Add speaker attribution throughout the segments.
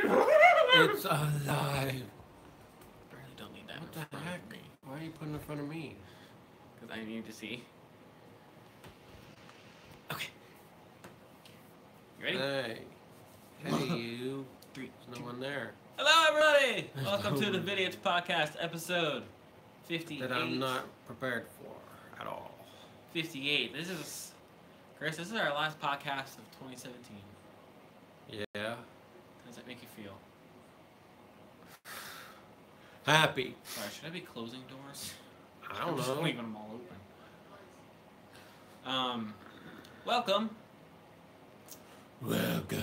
Speaker 1: It's alive.
Speaker 2: I really don't need that.
Speaker 1: What the heck? Why are you putting it in front of me?
Speaker 2: Because I need to see. Okay. You ready?
Speaker 1: Hey. Hey, you.
Speaker 2: Three.
Speaker 1: There's no one there.
Speaker 2: Hello, everybody! Welcome to the Vidiots podcast, episode 58.
Speaker 1: That I'm not prepared for at all.
Speaker 2: 58. Chris, this is our last podcast of 2017.
Speaker 1: Yeah.
Speaker 2: How does that make you feel?
Speaker 1: Happy.
Speaker 2: Sorry, should I be closing doors?
Speaker 1: I don't
Speaker 2: I'm just
Speaker 1: know.
Speaker 2: leaving them all open. Welcome.
Speaker 1: Welcome.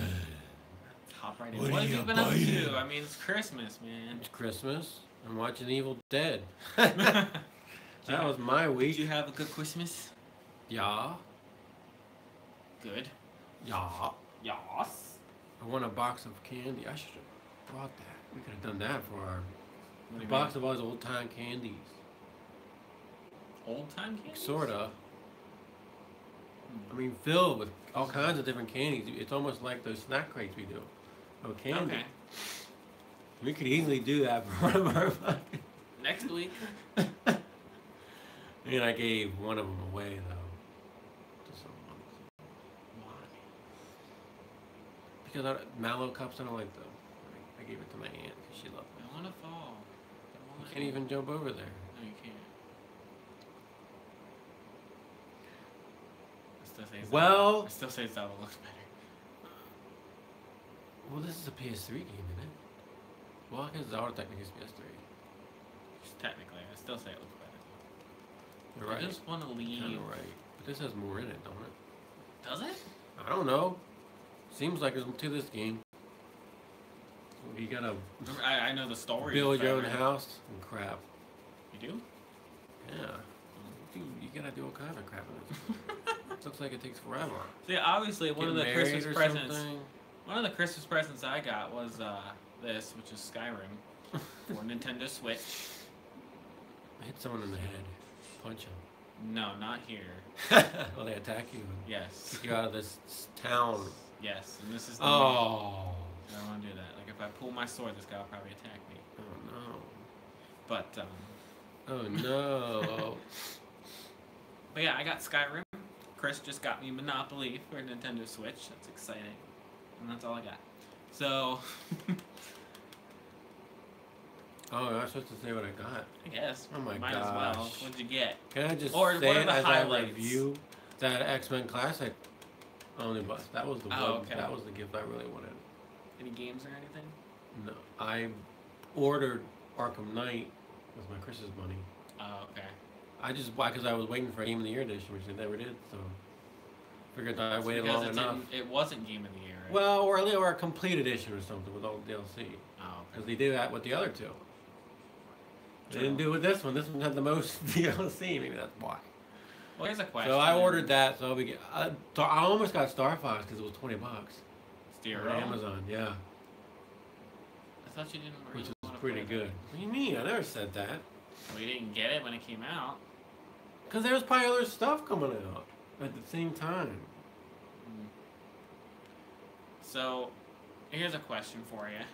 Speaker 2: Hop right in.
Speaker 1: What
Speaker 2: What
Speaker 1: are
Speaker 2: have
Speaker 1: you
Speaker 2: you been up
Speaker 1: buying?
Speaker 2: to? I mean, it's Christmas, man.
Speaker 1: It's Christmas. I'm watching Evil Dead. That was my
Speaker 2: Did
Speaker 1: week.
Speaker 2: you have a good Christmas?
Speaker 1: Yeah.
Speaker 2: Good.
Speaker 1: Yeah.
Speaker 2: Yas.
Speaker 1: I want a box of candy. I should have brought that. We could have done that for our
Speaker 2: What do you
Speaker 1: box of all those old time candies.
Speaker 2: Old time candy?
Speaker 1: Sorta. I mean, filled with all kinds of different candies. It's almost like those snack crates we do of candy.
Speaker 2: Okay.
Speaker 1: We could easily do that for one of our fucking...
Speaker 2: Next week.
Speaker 1: And I gave one of them away, though, to someone.
Speaker 2: Why?
Speaker 1: Because Mallow cups, I don't like them. I gave it to my aunt because she loved them.
Speaker 2: I want to fall.
Speaker 1: You can't even jump over there.
Speaker 2: No, you can't.
Speaker 1: Well-
Speaker 2: I still say Zelda looks better.
Speaker 1: Well, this is a PS3 game, isn't it? Well, I guess Zelda technically is PS3.
Speaker 2: Just technically, I still say it looks better.
Speaker 1: You're right.
Speaker 2: I just want to leave.
Speaker 1: Kind of right. But this has more in it, don't it?
Speaker 2: Does it?
Speaker 1: I don't know. Seems like it's to this game. You gotta
Speaker 2: I know the story.
Speaker 1: build your own
Speaker 2: forever.
Speaker 1: house and crap.
Speaker 2: You do?
Speaker 1: Yeah. Dude, you gotta do all kinds of crap in this. Looks like it takes forever.
Speaker 2: See, obviously, one of
Speaker 1: Get
Speaker 2: the
Speaker 1: married
Speaker 2: Christmas
Speaker 1: or
Speaker 2: presents.
Speaker 1: something.
Speaker 2: One of the Christmas presents I got was this, which is Skyrim for Nintendo Switch.
Speaker 1: Hit someone in the head. Punch him.
Speaker 2: No, not here.
Speaker 1: Well, they attack you.
Speaker 2: Yes.
Speaker 1: Kick you out of this town.
Speaker 2: Yes, and this is the
Speaker 1: Oh.
Speaker 2: I don't want to do that. Like, if I pull my sword, this guy will probably attack me.
Speaker 1: Oh no.
Speaker 2: But,
Speaker 1: Oh no.
Speaker 2: but yeah, I got Skyrim. Chris just got me Monopoly for Nintendo Switch. That's exciting. And that's all I got. So,
Speaker 1: Oh, I'm not supposed to say what I got.
Speaker 2: I guess.
Speaker 1: Oh my
Speaker 2: Might as well.
Speaker 1: gosh.
Speaker 2: What'd you get?
Speaker 1: Can I just
Speaker 2: Or
Speaker 1: say
Speaker 2: what are
Speaker 1: it
Speaker 2: the
Speaker 1: as
Speaker 2: highlights?
Speaker 1: I review that X-Men Classic omnibus? That was the one.
Speaker 2: okay.
Speaker 1: That was the gift I really wanted.
Speaker 2: Any games or anything?
Speaker 1: No, I ordered Arkham Knight with my Chris's money.
Speaker 2: Oh, okay.
Speaker 1: I just bought because I was waiting for a Game of the Year edition, which they never did. So figured I
Speaker 2: It's
Speaker 1: waited
Speaker 2: because
Speaker 1: long enough.
Speaker 2: It wasn't Game of the Year, right?
Speaker 1: Well, or a complete edition or something with all the DLC.
Speaker 2: Oh,
Speaker 1: Because they did that with the other two. They
Speaker 2: True.
Speaker 1: didn't do it with this one. This one had the most DLC. Maybe that's why.
Speaker 2: Well, here's a question.
Speaker 1: So I ordered that. So we get. I almost got Star Fox because it was $20
Speaker 2: Stereo.
Speaker 1: on Amazon. Yeah,
Speaker 2: I thought you didn't really
Speaker 1: which is
Speaker 2: want to
Speaker 1: pretty
Speaker 2: play
Speaker 1: good. What do you mean? I never said that.
Speaker 2: That. Well, you didn't get it when it came out.
Speaker 1: Because there was probably other stuff coming out at the same time.
Speaker 2: So, here's a question for you.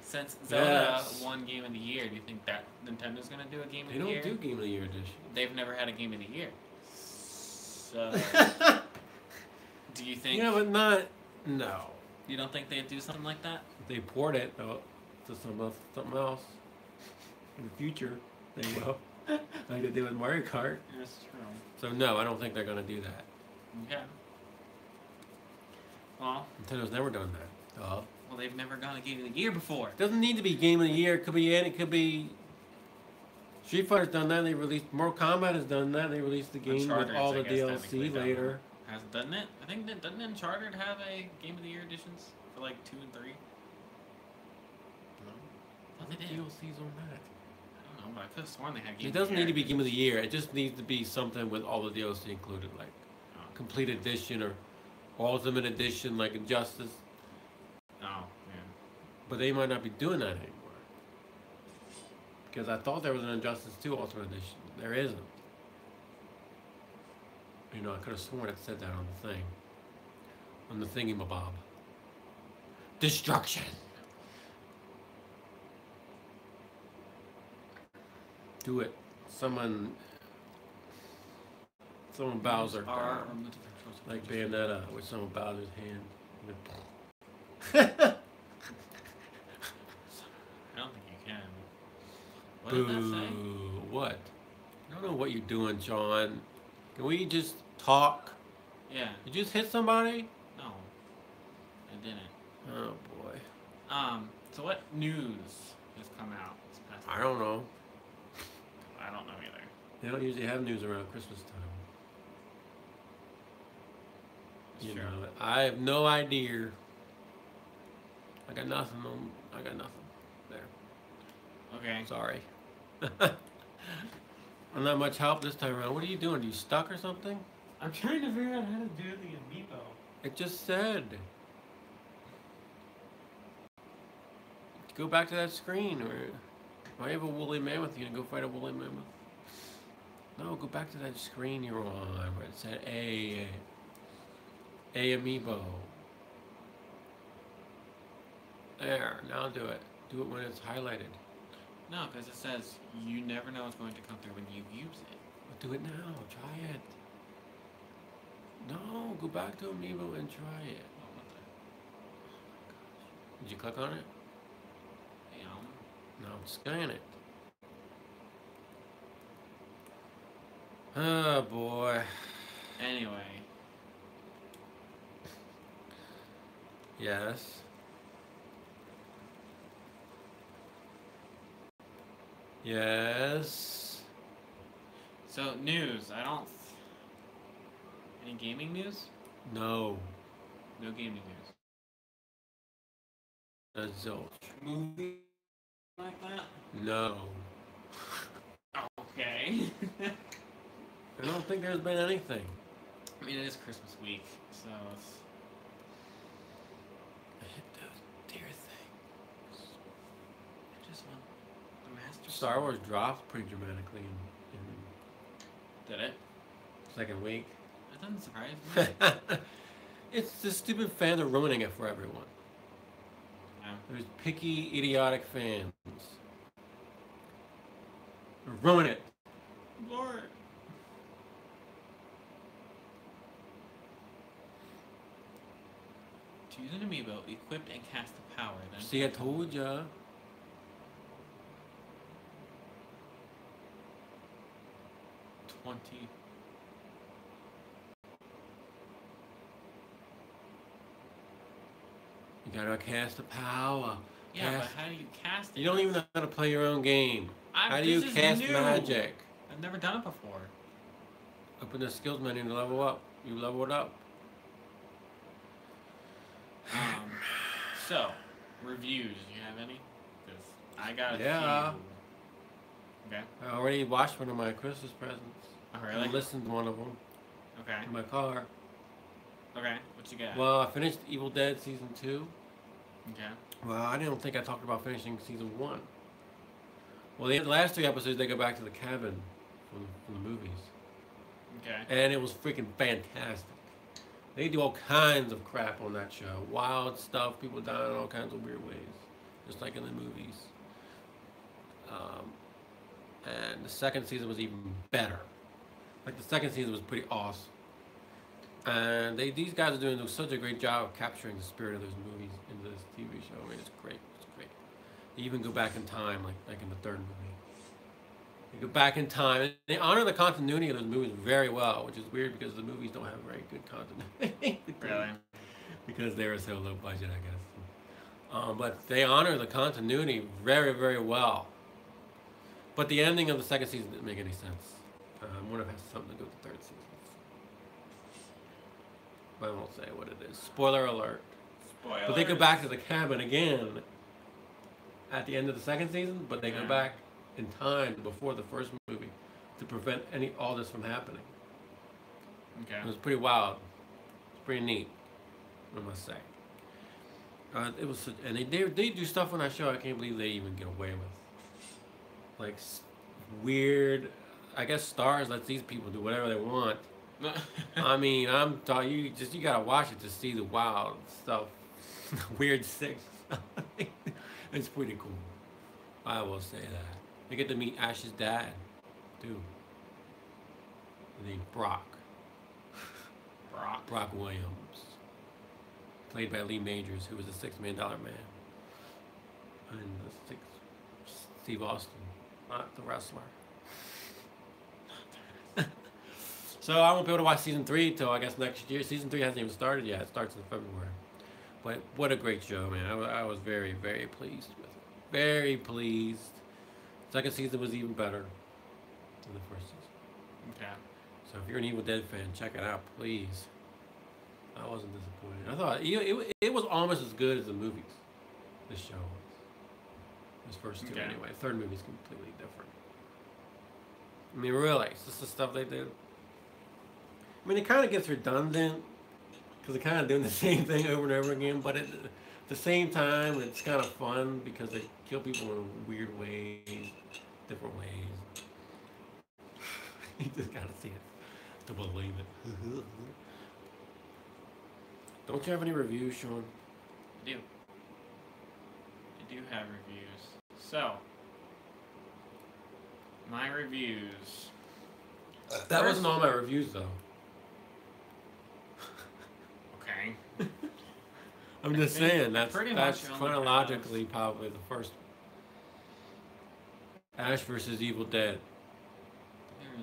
Speaker 2: Since Zelda
Speaker 1: Yes.
Speaker 2: won Game of the Year, do you think that Nintendo's gonna do a Game of
Speaker 1: They
Speaker 2: the
Speaker 1: don't
Speaker 2: Year?
Speaker 1: do Game of the Year edition.
Speaker 2: They've never had a Game of the Year. So, do you think?
Speaker 1: Yeah, but not. No.
Speaker 2: You don't think they'd do something like that?
Speaker 1: If they port it to something else in the future, they will. Like they did with Mario Kart.
Speaker 2: That's true.
Speaker 1: So no, I don't think they're gonna do that.
Speaker 2: Okay. Well,
Speaker 1: Nintendo's never done that.
Speaker 2: well, they've never gone a Game of the Year before.
Speaker 1: It doesn't need to be Game of the Year. It could be any. It could be. Street Fighter's done that. They released. Mortal Kombat has done that. They released the game with
Speaker 2: Uncharted,
Speaker 1: all
Speaker 2: I
Speaker 1: the
Speaker 2: guess, technically
Speaker 1: DLC
Speaker 2: done
Speaker 1: later.
Speaker 2: Doesn't it? I think doesn't Uncharted have a Game of the Year editions for like 2 and 3?
Speaker 1: No.
Speaker 2: Thought they did.
Speaker 1: DLCs on that.
Speaker 2: I don't know, but I could have sworn they had Game
Speaker 1: It
Speaker 2: of the
Speaker 1: doesn't
Speaker 2: Year
Speaker 1: need to be
Speaker 2: editions.
Speaker 1: Game of the Year. It just needs to be something with all the DLC included, like
Speaker 2: Oh.
Speaker 1: Complete Edition or Ultimate Edition, like Injustice.
Speaker 2: Oh, yeah.
Speaker 1: But they might not be doing that anymore. Because I thought there was an Injustice 2 Ultimate Edition. There isn't. You know, I could have sworn it said that on the thing. On the thingy-mabob. Destruction! Do it. Someone bows their
Speaker 2: Are
Speaker 1: arm. Like Bayonetta, where someone bows his hand.
Speaker 2: I don't think you can. What did that say?
Speaker 1: Boo. What? I don't know what you're doing, John. Can we just talk?
Speaker 2: Yeah.
Speaker 1: Did you just hit somebody?
Speaker 2: No, I didn't.
Speaker 1: Oh boy.
Speaker 2: So what news has come out this past
Speaker 1: I don't know.
Speaker 2: I don't know either.
Speaker 1: They don't usually have news around Christmas time.
Speaker 2: It's
Speaker 1: You
Speaker 2: true.
Speaker 1: know, I have no idea. I got nothing on. I got nothing. There.
Speaker 2: Okay.
Speaker 1: Sorry. I'm not much help this time around. What are you doing? Are you stuck or something?
Speaker 2: I'm trying to figure out how to do the amiibo.
Speaker 1: It just said. Go back to that screen. Or I have a woolly mammoth. You gonna go fight a woolly mammoth? No, go back to that screen you're on where it said A amiibo. There. Now do it. Do it when it's highlighted.
Speaker 2: No, because it says you never know what's going to come through when you use it.
Speaker 1: But do it now. Try it. No, go back to amiibo and try it.
Speaker 2: Oh, what the?
Speaker 1: Did you click on it?
Speaker 2: Yeah.
Speaker 1: No, scan it. Oh boy.
Speaker 2: Anyway.
Speaker 1: Yes. Yes.
Speaker 2: So news. Any gaming news?
Speaker 1: No.
Speaker 2: No gaming news.
Speaker 1: Zilch.
Speaker 2: Movie like that?
Speaker 1: No.
Speaker 2: Okay.
Speaker 1: I don't think there's been anything.
Speaker 2: I mean, it is Christmas week, so it's.
Speaker 1: I hit those dear things.
Speaker 2: I just want the Master
Speaker 1: Star
Speaker 2: Sword.
Speaker 1: Wars dropped pretty dramatically in
Speaker 2: Did it?
Speaker 1: the second week.
Speaker 2: That doesn't surprise me.
Speaker 1: It's the stupid fans are ruining it for everyone.
Speaker 2: Yeah.
Speaker 1: There's picky, idiotic fans. Ruin it.
Speaker 2: Lord. To use an amiibo, equipped and cast the power. Then
Speaker 1: See, I told ya.
Speaker 2: $20.
Speaker 1: You gotta cast the power.
Speaker 2: Yeah,
Speaker 1: Cast-
Speaker 2: but how do you cast it?
Speaker 1: You don't even know how to play your own game. How do you
Speaker 2: this is
Speaker 1: cast
Speaker 2: new.
Speaker 1: magic?
Speaker 2: I've never done it before.
Speaker 1: Open the skills menu to level up. You level it up.
Speaker 2: So, reviews. Do you have any? 'Cause I got a
Speaker 1: Yeah.
Speaker 2: few. Okay.
Speaker 1: I already watched one of my Christmas presents.
Speaker 2: Oh,
Speaker 1: I
Speaker 2: really?
Speaker 1: listened to one of them
Speaker 2: Okay.
Speaker 1: in my car.
Speaker 2: Okay. What you got?
Speaker 1: Well, I finished Evil Dead Season 2.
Speaker 2: Okay.
Speaker 1: Well, I didn't think I talked about finishing Season 1. Well, the last 3 episodes, they go back to the cabin from the movies.
Speaker 2: Okay.
Speaker 1: And it was freaking fantastic. They do all kinds of crap on that show. Wild stuff, people dying in all kinds of weird ways. Just like in the movies. And the second season was even better. Like the second season was pretty awesome. And these guys are doing such a great job of capturing the spirit of those movies into this TV show. I mean, it's great. It's great. They even go back in time, like in the third movie. They go back in time. And they honor the continuity of those movies very well, which is weird because the movies don't have very good continuity.
Speaker 2: Really?
Speaker 1: Because they were so low budget, I guess. But they honor the continuity very, very well. But the ending of the second season didn't make any sense. I wonder if it has something to do with the third season. I won't say what it is. Spoiler alert.
Speaker 2: Spoiler.
Speaker 1: But they go back to the cabin again at the end of the second season, but they go back in time before the first movie to prevent all this from happening.
Speaker 2: Okay.
Speaker 1: It was pretty wild. It's pretty neat, I must say. It was, and they do stuff on that show I can't believe they even get away with. Like weird. I guess Stars lets these people do whatever they want. I mean, I'm telling you, you gotta watch it to see the wild stuff, weird sick stuff. It's pretty cool. I will say that. You get to meet Ash's dad, too. Named Brock. Brock Williams. Played by Lee Majors, who was the $6 Million Man. And Steve Austin, not the wrestler. So I won't be able to watch season 3 till I guess next year. Season 3 hasn't even started yet. It starts in February. But what a great show, man. I was very, very pleased with it. Very pleased. Second season was even better than the first season.
Speaker 2: Okay.
Speaker 1: So if you're an Evil Dead fan, check it out, please. I wasn't disappointed. I thought it was almost as good as the movies. This show was. This first two, anyway. Third movie's completely different. I mean, really, it's just the stuff they do. I mean, it kind of gets redundant because they're kind of doing the same thing over and over again, but at the same time, it's kind of fun because they kill people in weird ways, different ways. You just gotta see it to believe it. Don't you have any reviews, Sean?
Speaker 2: I do. I do have reviews. So, my reviews.
Speaker 1: That wasn't all my reviews, though.
Speaker 2: Okay.
Speaker 1: I'm just saying, that's
Speaker 2: much
Speaker 1: chronologically probably the first one. Ash vs. Evil Dead.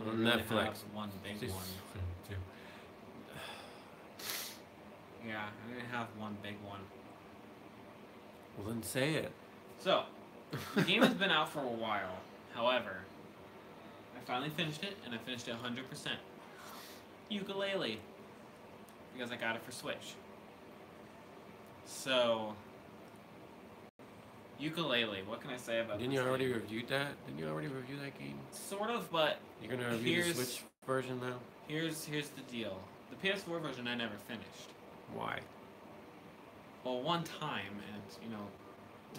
Speaker 1: On Netflix.
Speaker 2: One big one. Yeah, I'm gonna have one big one.
Speaker 1: Well, then say it.
Speaker 2: So, the game has been out for a while. However, I finally finished it, and I finished it 100%. Ukulele. Because I got it for Switch. So, Ukulele, what can I say about
Speaker 1: Didn't you already review that? Didn't you already review that game?
Speaker 2: Sort of, but
Speaker 1: you're gonna review the Switch version now?
Speaker 2: Here's the deal. The PS4 version I never finished.
Speaker 1: Why?
Speaker 2: Well, one time, and you know.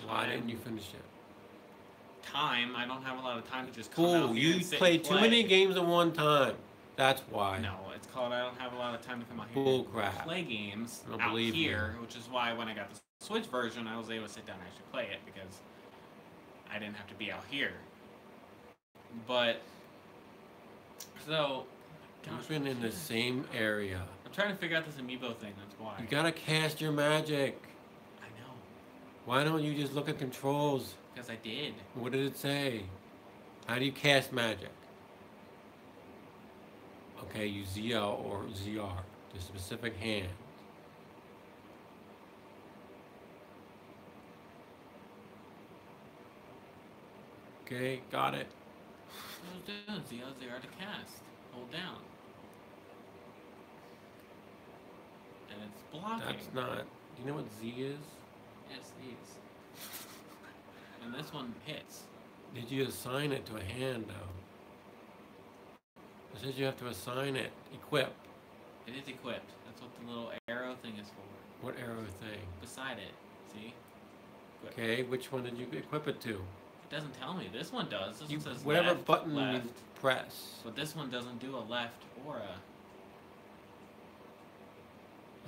Speaker 1: Why didn't you finish it?
Speaker 2: Time. I don't have a lot of time to just come out here and sit
Speaker 1: played
Speaker 2: and
Speaker 1: too many games at one time. That's why.
Speaker 2: No, it's called I don't have a lot of time to come out here
Speaker 1: Bull crap.
Speaker 2: and play games
Speaker 1: I don't
Speaker 2: out
Speaker 1: believe
Speaker 2: here,
Speaker 1: you.
Speaker 2: which is why when I got the Switch version, I was able to sit down and actually play it because I didn't have to be out here. But so
Speaker 1: you've been in the same area.
Speaker 2: I'm trying to figure out this amiibo thing. That's why.
Speaker 1: You gotta cast your magic.
Speaker 2: I know.
Speaker 1: Why don't you just look at controls?
Speaker 2: Because I did.
Speaker 1: What did it say? How do you cast magic? Okay, use ZL or ZR, the specific hand. Okay, got it.
Speaker 2: What I was doing, ZL, ZR to cast. Hold down. And it's blocking.
Speaker 1: That's not. Do you know what Z is?
Speaker 2: Yes, these. And this one hits.
Speaker 1: Did you assign it to a hand, though? It says you have to assign it. Equip.
Speaker 2: It is equipped. That's what the little arrow thing is for.
Speaker 1: What arrow thing?
Speaker 2: Beside it. See? Equipped.
Speaker 1: Okay, which one did you equip it to?
Speaker 2: It doesn't tell me. This one does. This one says
Speaker 1: whatever
Speaker 2: left,
Speaker 1: button
Speaker 2: left.
Speaker 1: you press.
Speaker 2: But this one doesn't do a left or a...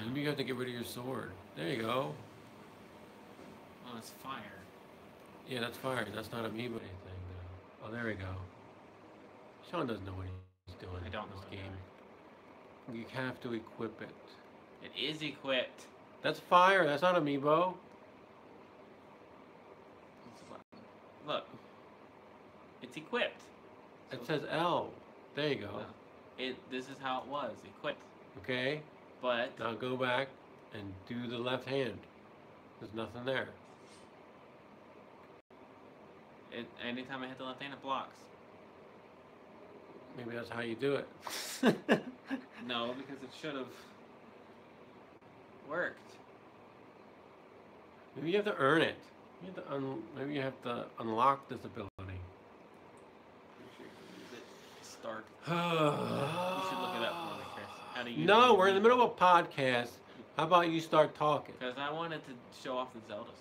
Speaker 1: Maybe you have to get rid of your sword. There you go.
Speaker 2: Oh, it's fire.
Speaker 1: Yeah, that's fire. That's not amiibo anything. Oh, there we go. Sean doesn't know what he's doing
Speaker 2: I don't
Speaker 1: in
Speaker 2: know
Speaker 1: this game. You have to equip it.
Speaker 2: It is equipped.
Speaker 1: That's fire. That's not amiibo.
Speaker 2: Look. It's equipped. So
Speaker 1: It says L. There you go.
Speaker 2: Well, this is how it was. Equipped.
Speaker 1: Okay.
Speaker 2: But...
Speaker 1: Now go back and do the left hand. There's nothing there.
Speaker 2: Anytime I hit the left hand, it blocks.
Speaker 1: Maybe that's how you do it.
Speaker 2: No, because it should have worked.
Speaker 1: Maybe you have to earn it. You have to maybe you have to unlock this ability.
Speaker 2: Start. You should look it up for me, Chris. How do you?
Speaker 1: No, we're in the middle of a podcast. How about you start talking?
Speaker 2: Because I wanted to show off the Zelda stuff.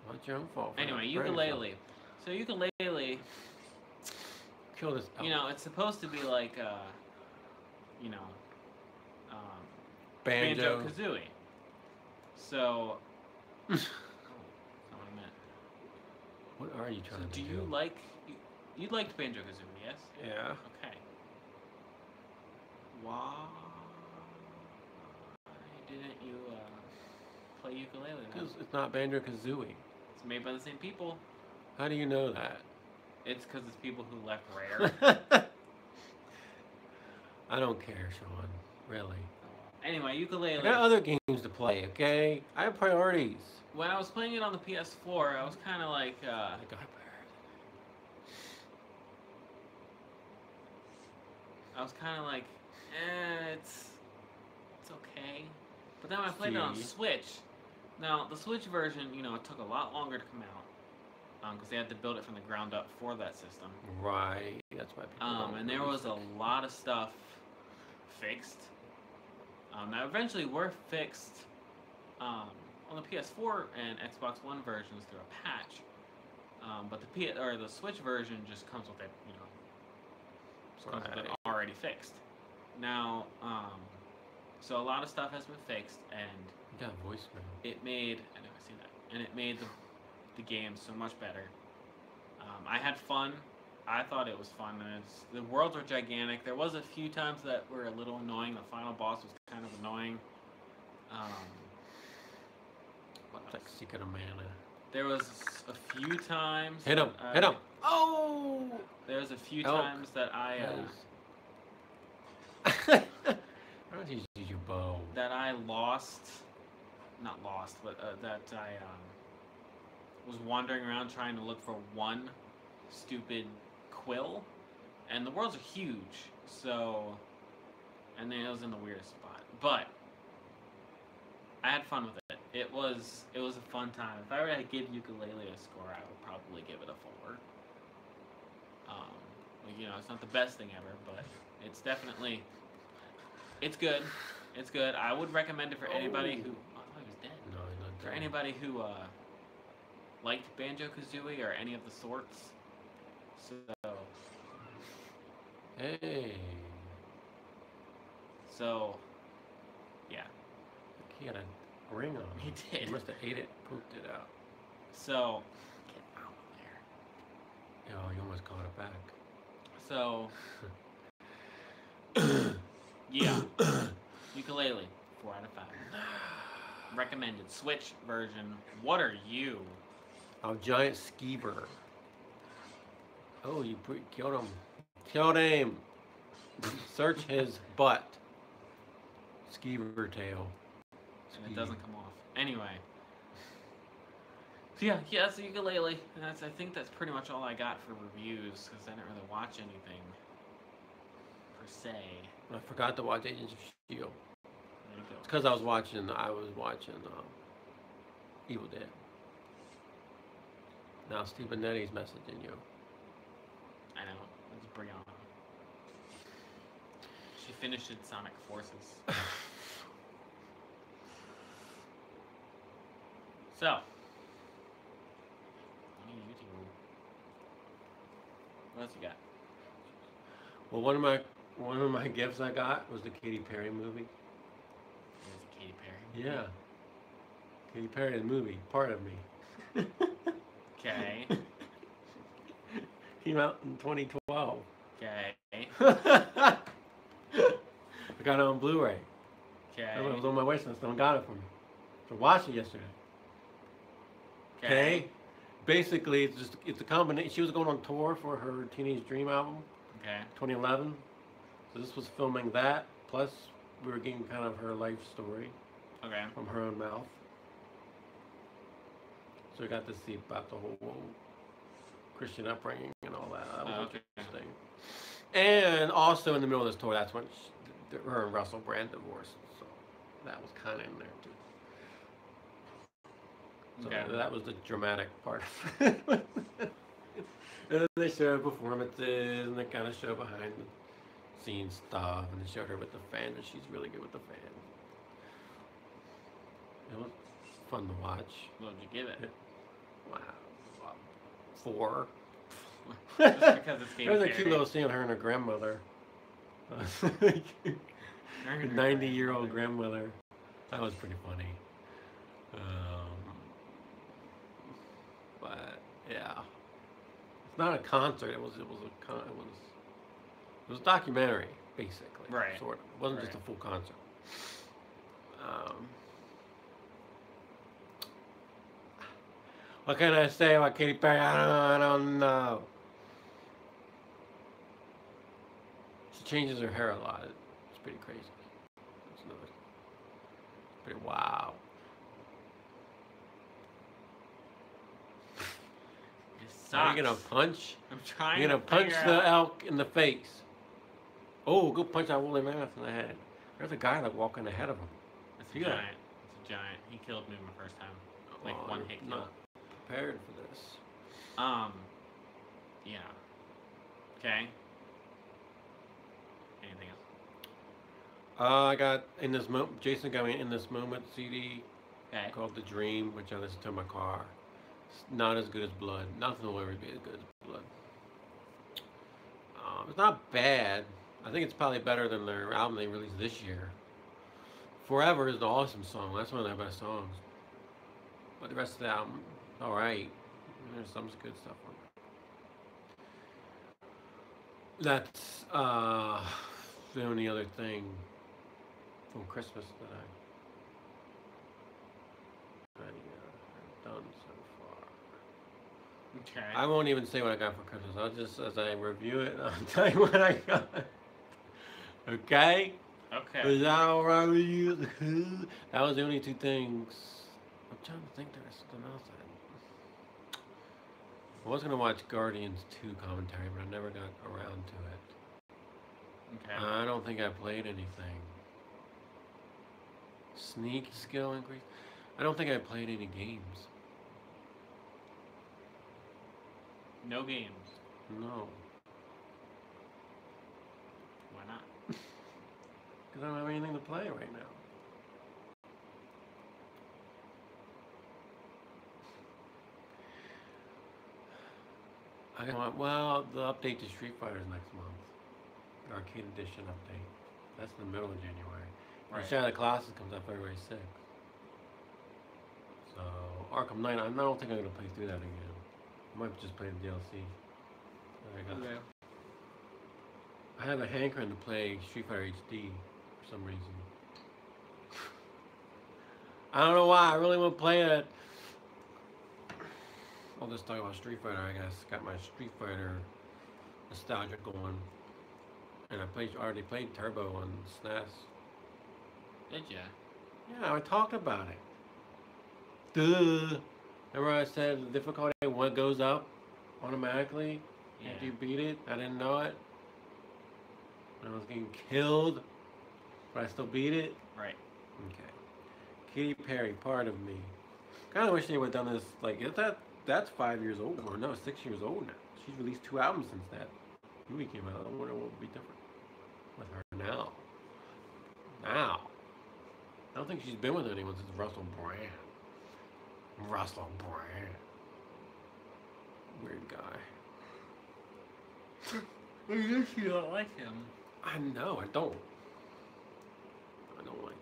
Speaker 1: Not your own fault.
Speaker 2: Anyway, ukulele. So ukulele.
Speaker 1: Kill this.
Speaker 2: You know, it's supposed to be like, you know,
Speaker 1: Banjo
Speaker 2: Kazooie. So. Oh, that's not what I meant.
Speaker 1: What are you
Speaker 2: So
Speaker 1: trying to
Speaker 2: do
Speaker 1: do?
Speaker 2: you like... You liked Banjo-Kazooie, yes?
Speaker 1: Yeah.
Speaker 2: Okay. Why didn't you play ukulele then?
Speaker 1: Because it's not Banjo Kazooie.
Speaker 2: It's made by the same people.
Speaker 1: How do you know that?
Speaker 2: It's because it's people who left Rare.
Speaker 1: I don't care, Sean. Really.
Speaker 2: Anyway,
Speaker 1: I
Speaker 2: ukulele.
Speaker 1: got other games to play, okay? I have priorities.
Speaker 2: When I was playing it on the PS4, I was kind of like...
Speaker 1: I got
Speaker 2: I was kind of like, it's okay. But then when I played it on
Speaker 1: See?
Speaker 2: Switch. Now, the Switch version, you know, it took a lot longer to come out. Because they had to build it from the ground up for that system.
Speaker 1: Right. That's why people don't
Speaker 2: And there
Speaker 1: really
Speaker 2: was a lot of stuff fixed. Now, eventually, we're fixed on the PS4 and Xbox One versions through a patch. But the Switch version just comes with it, you know, comes with it already fixed. Now, so a lot of stuff has been fixed, and
Speaker 1: You got voicemail.
Speaker 2: it made... I never seen that. And it made the game so much better. I had fun. I thought it was fun. And the worlds were gigantic. There was a few times that were a little annoying. The final boss was kind of annoying. What
Speaker 1: It's like
Speaker 2: else?
Speaker 1: Secret of Mana.
Speaker 2: There was a few times...
Speaker 1: Hit him! Hit him! Oh!
Speaker 2: There was a few
Speaker 1: Elk.
Speaker 2: times that I...
Speaker 1: Why don't you use your bow?
Speaker 2: that I lost... Not lost, but that I was wandering around trying to look for one stupid quill. And the worlds are huge, so... And then it was in the weirdest spot. But I had fun with it. It was a fun time. If I were to give ukulele a score, I would probably give it a 4. You know, it's not the best thing ever, but it's definitely... It's good. It's good. I would recommend it for anybody who... Oh, I thought he was dead.
Speaker 1: No, he's not
Speaker 2: For
Speaker 1: dead.
Speaker 2: anybody who liked Banjo-Kazooie or any of the sorts. So...
Speaker 1: Hey.
Speaker 2: So... Yeah.
Speaker 1: He had a ring on him.
Speaker 2: He did.
Speaker 1: He must have ate it, pooped it out.
Speaker 2: So... Get out of there.
Speaker 1: Oh, you almost caught it back.
Speaker 2: So... Yeah. Ukulele. 4 out of 5. Recommended. Switch version. What are you?
Speaker 1: Oh, giant skeever. Oh, you killed him. Killed him. Search his butt. Skeever tail.
Speaker 2: And it doesn't come off. Anyway. So yeah, so ukulele. And I think that's pretty much all I got for reviews, because I didn't really watch anything per se.
Speaker 1: I forgot to watch Agents of S.H.I.E.L.D.
Speaker 2: There you go.
Speaker 1: It's because I was watching Evil Dead. Now Stephen Netty's messaging you.
Speaker 2: I know. It's Brianna. She finished in Sonic Forces. So, what do you do? What else you got?
Speaker 1: Well, one of my gifts I got was the Katy Perry movie.
Speaker 2: There's a Katy Perry.
Speaker 1: Yeah. Katy Perry the movie, part of me.
Speaker 2: Okay.
Speaker 1: Came out in 2012.
Speaker 2: Okay.
Speaker 1: I got it on Blu-ray.
Speaker 2: Okay.
Speaker 1: It was on my wish list. Someone got it for me. So watched it yesterday. Okay. Basically, it's a combination. She was going on tour for her Teenage Dream album,
Speaker 2: Okay.
Speaker 1: 2011. So this was filming that. Plus, we were getting kind of her life story
Speaker 2: Okay.
Speaker 1: from her own mouth. So we got to see about the whole Christian upbringing and all that. That was
Speaker 2: Okay.
Speaker 1: interesting. And also in the middle of this tour, that's when her and Russell Brand divorced. So that was kind of in there too. So
Speaker 2: Okay.
Speaker 1: that was the dramatic part of it. And then they showed performances and they kind of show behind the scenes stuff, and they showed her with the fans, and she's really good with the fans. It was fun to watch.
Speaker 2: What would you give it?
Speaker 1: Wow. 4.
Speaker 2: Just because it's Katy
Speaker 1: There was a
Speaker 2: Perry.
Speaker 1: cute little scene of her and her grandmother.
Speaker 2: Her and her
Speaker 1: 90-year-old grandmother. That was pretty funny. But Yeah. It's not a concert. It was a documentary, basically.
Speaker 2: Right.
Speaker 1: Sort of. It wasn't just a
Speaker 2: Right.
Speaker 1: full concert. Um, what can I say about Katy Perry? I don't know. She changes her hair a lot. It's pretty crazy. It's another. Pretty wow.
Speaker 2: It
Speaker 1: Are you
Speaker 2: sucks.
Speaker 1: gonna punch?
Speaker 2: I'm trying
Speaker 1: You're
Speaker 2: to
Speaker 1: gonna punch
Speaker 2: figure
Speaker 1: the
Speaker 2: out.
Speaker 1: elk in the face. Oh, go punch that woolly mammoth in the head. There's a guy like walking ahead of him.
Speaker 2: It's
Speaker 1: See
Speaker 2: a
Speaker 1: that?
Speaker 2: giant. It's a giant. He killed me my first time. Like
Speaker 1: Oh,
Speaker 2: one
Speaker 1: you're
Speaker 2: hit kill.
Speaker 1: not prepared for this.
Speaker 2: Um. Yeah. Okay. Anything else?
Speaker 1: I got in this moment. Jason got me in this moment CD
Speaker 2: Okay.
Speaker 1: called The Dream, which I listen to in my car. It's not as good as Blood. Nothing will ever be as good as Blood. It's not bad. I think it's probably better than their album they released this year. Forever is an awesome song. That's one of their best songs. But the rest of the album, all right. There's some good stuff on there. That's the only other thing from Christmas that I've done so far.
Speaker 2: Okay.
Speaker 1: I won't even say what I got for Christmas. I'll just, as I review it, I'll tell you what I got. Okay?
Speaker 2: Okay.
Speaker 1: Is that alright with you? That was the only two things. I'm trying to think there was something else I was gonna watch Guardians 2 commentary, but I never got around to it.
Speaker 2: Okay.
Speaker 1: I don't think I played anything. Sneak skill increase? I don't think I played any games.
Speaker 2: No games.
Speaker 1: No.
Speaker 2: Why not?
Speaker 1: Because I don't have anything to play right now. Well, the update to Street Fighter is next month. The Arcade Edition update. That's in the middle of January.
Speaker 2: Right.
Speaker 1: And Shadow of the Colossus comes out February 6th. So, Arkham Knight, I don't think I'm going to play through that again. I might just play the DLC.
Speaker 2: Okay.
Speaker 1: I have a hankering to play Street Fighter HD for some reason. I don't know why. I really want to play it. I'll just talk about Street Fighter. I guess got my Street Fighter nostalgia going, and I already played Turbo on SNES.
Speaker 2: Did ya?
Speaker 1: Yeah, I talked about it. Duh. Remember I said the difficulty one goes up automatically
Speaker 2: Yeah.
Speaker 1: after you beat it? I didn't know it. I was getting killed, but I still beat it.
Speaker 2: Right.
Speaker 1: Okay. Katy Perry, part of me. Kind of wish they would have done this. Like, that's 5 years old, or no, 6 years old now. She's released 2 albums since that movie came out. I wonder what would be different with her now. Now, I don't think she's been with anyone since Russell Brand. Russell Brand. Weird guy.
Speaker 2: I guess you don't like him.
Speaker 1: I know, I don't. I don't like him.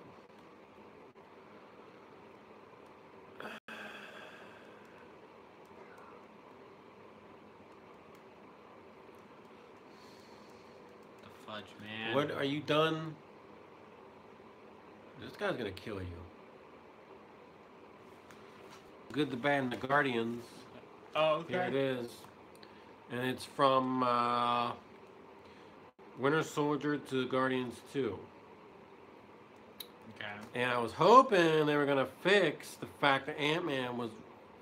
Speaker 2: The fudge, man.
Speaker 1: What, are you done? This guy's gonna kill you. Good, the Bad, and the Guardians.
Speaker 2: Oh, okay.
Speaker 1: Here it is. And it's from Winter Soldier to Guardians 2.
Speaker 2: Okay.
Speaker 1: And I was hoping they were going to fix the fact that Ant-Man was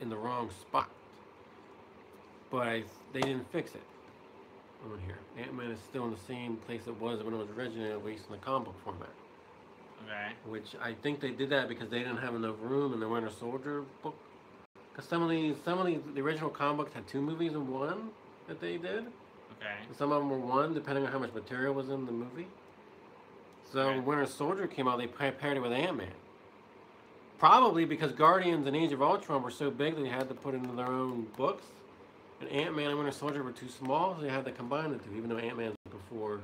Speaker 1: in the wrong spot. But they didn't fix it on here. Ant-Man is still in the same place it was when it was originally released in the comic book format.
Speaker 2: Okay.
Speaker 1: Which I think they did that because they didn't have enough room in the Winter Soldier book. Because some of these, the original comic books had 2 movies in one that they did.
Speaker 2: Okay.
Speaker 1: And some of them were one, depending on how much material was in the movie. So
Speaker 2: Right.
Speaker 1: when Winter Soldier came out, they paired it with Ant-Man. Probably because Guardians and Age of Ultron were so big they had to put it into their own books. And Ant-Man and Winter Soldier were too small, so they had to combine the two, even though Ant-Man's before.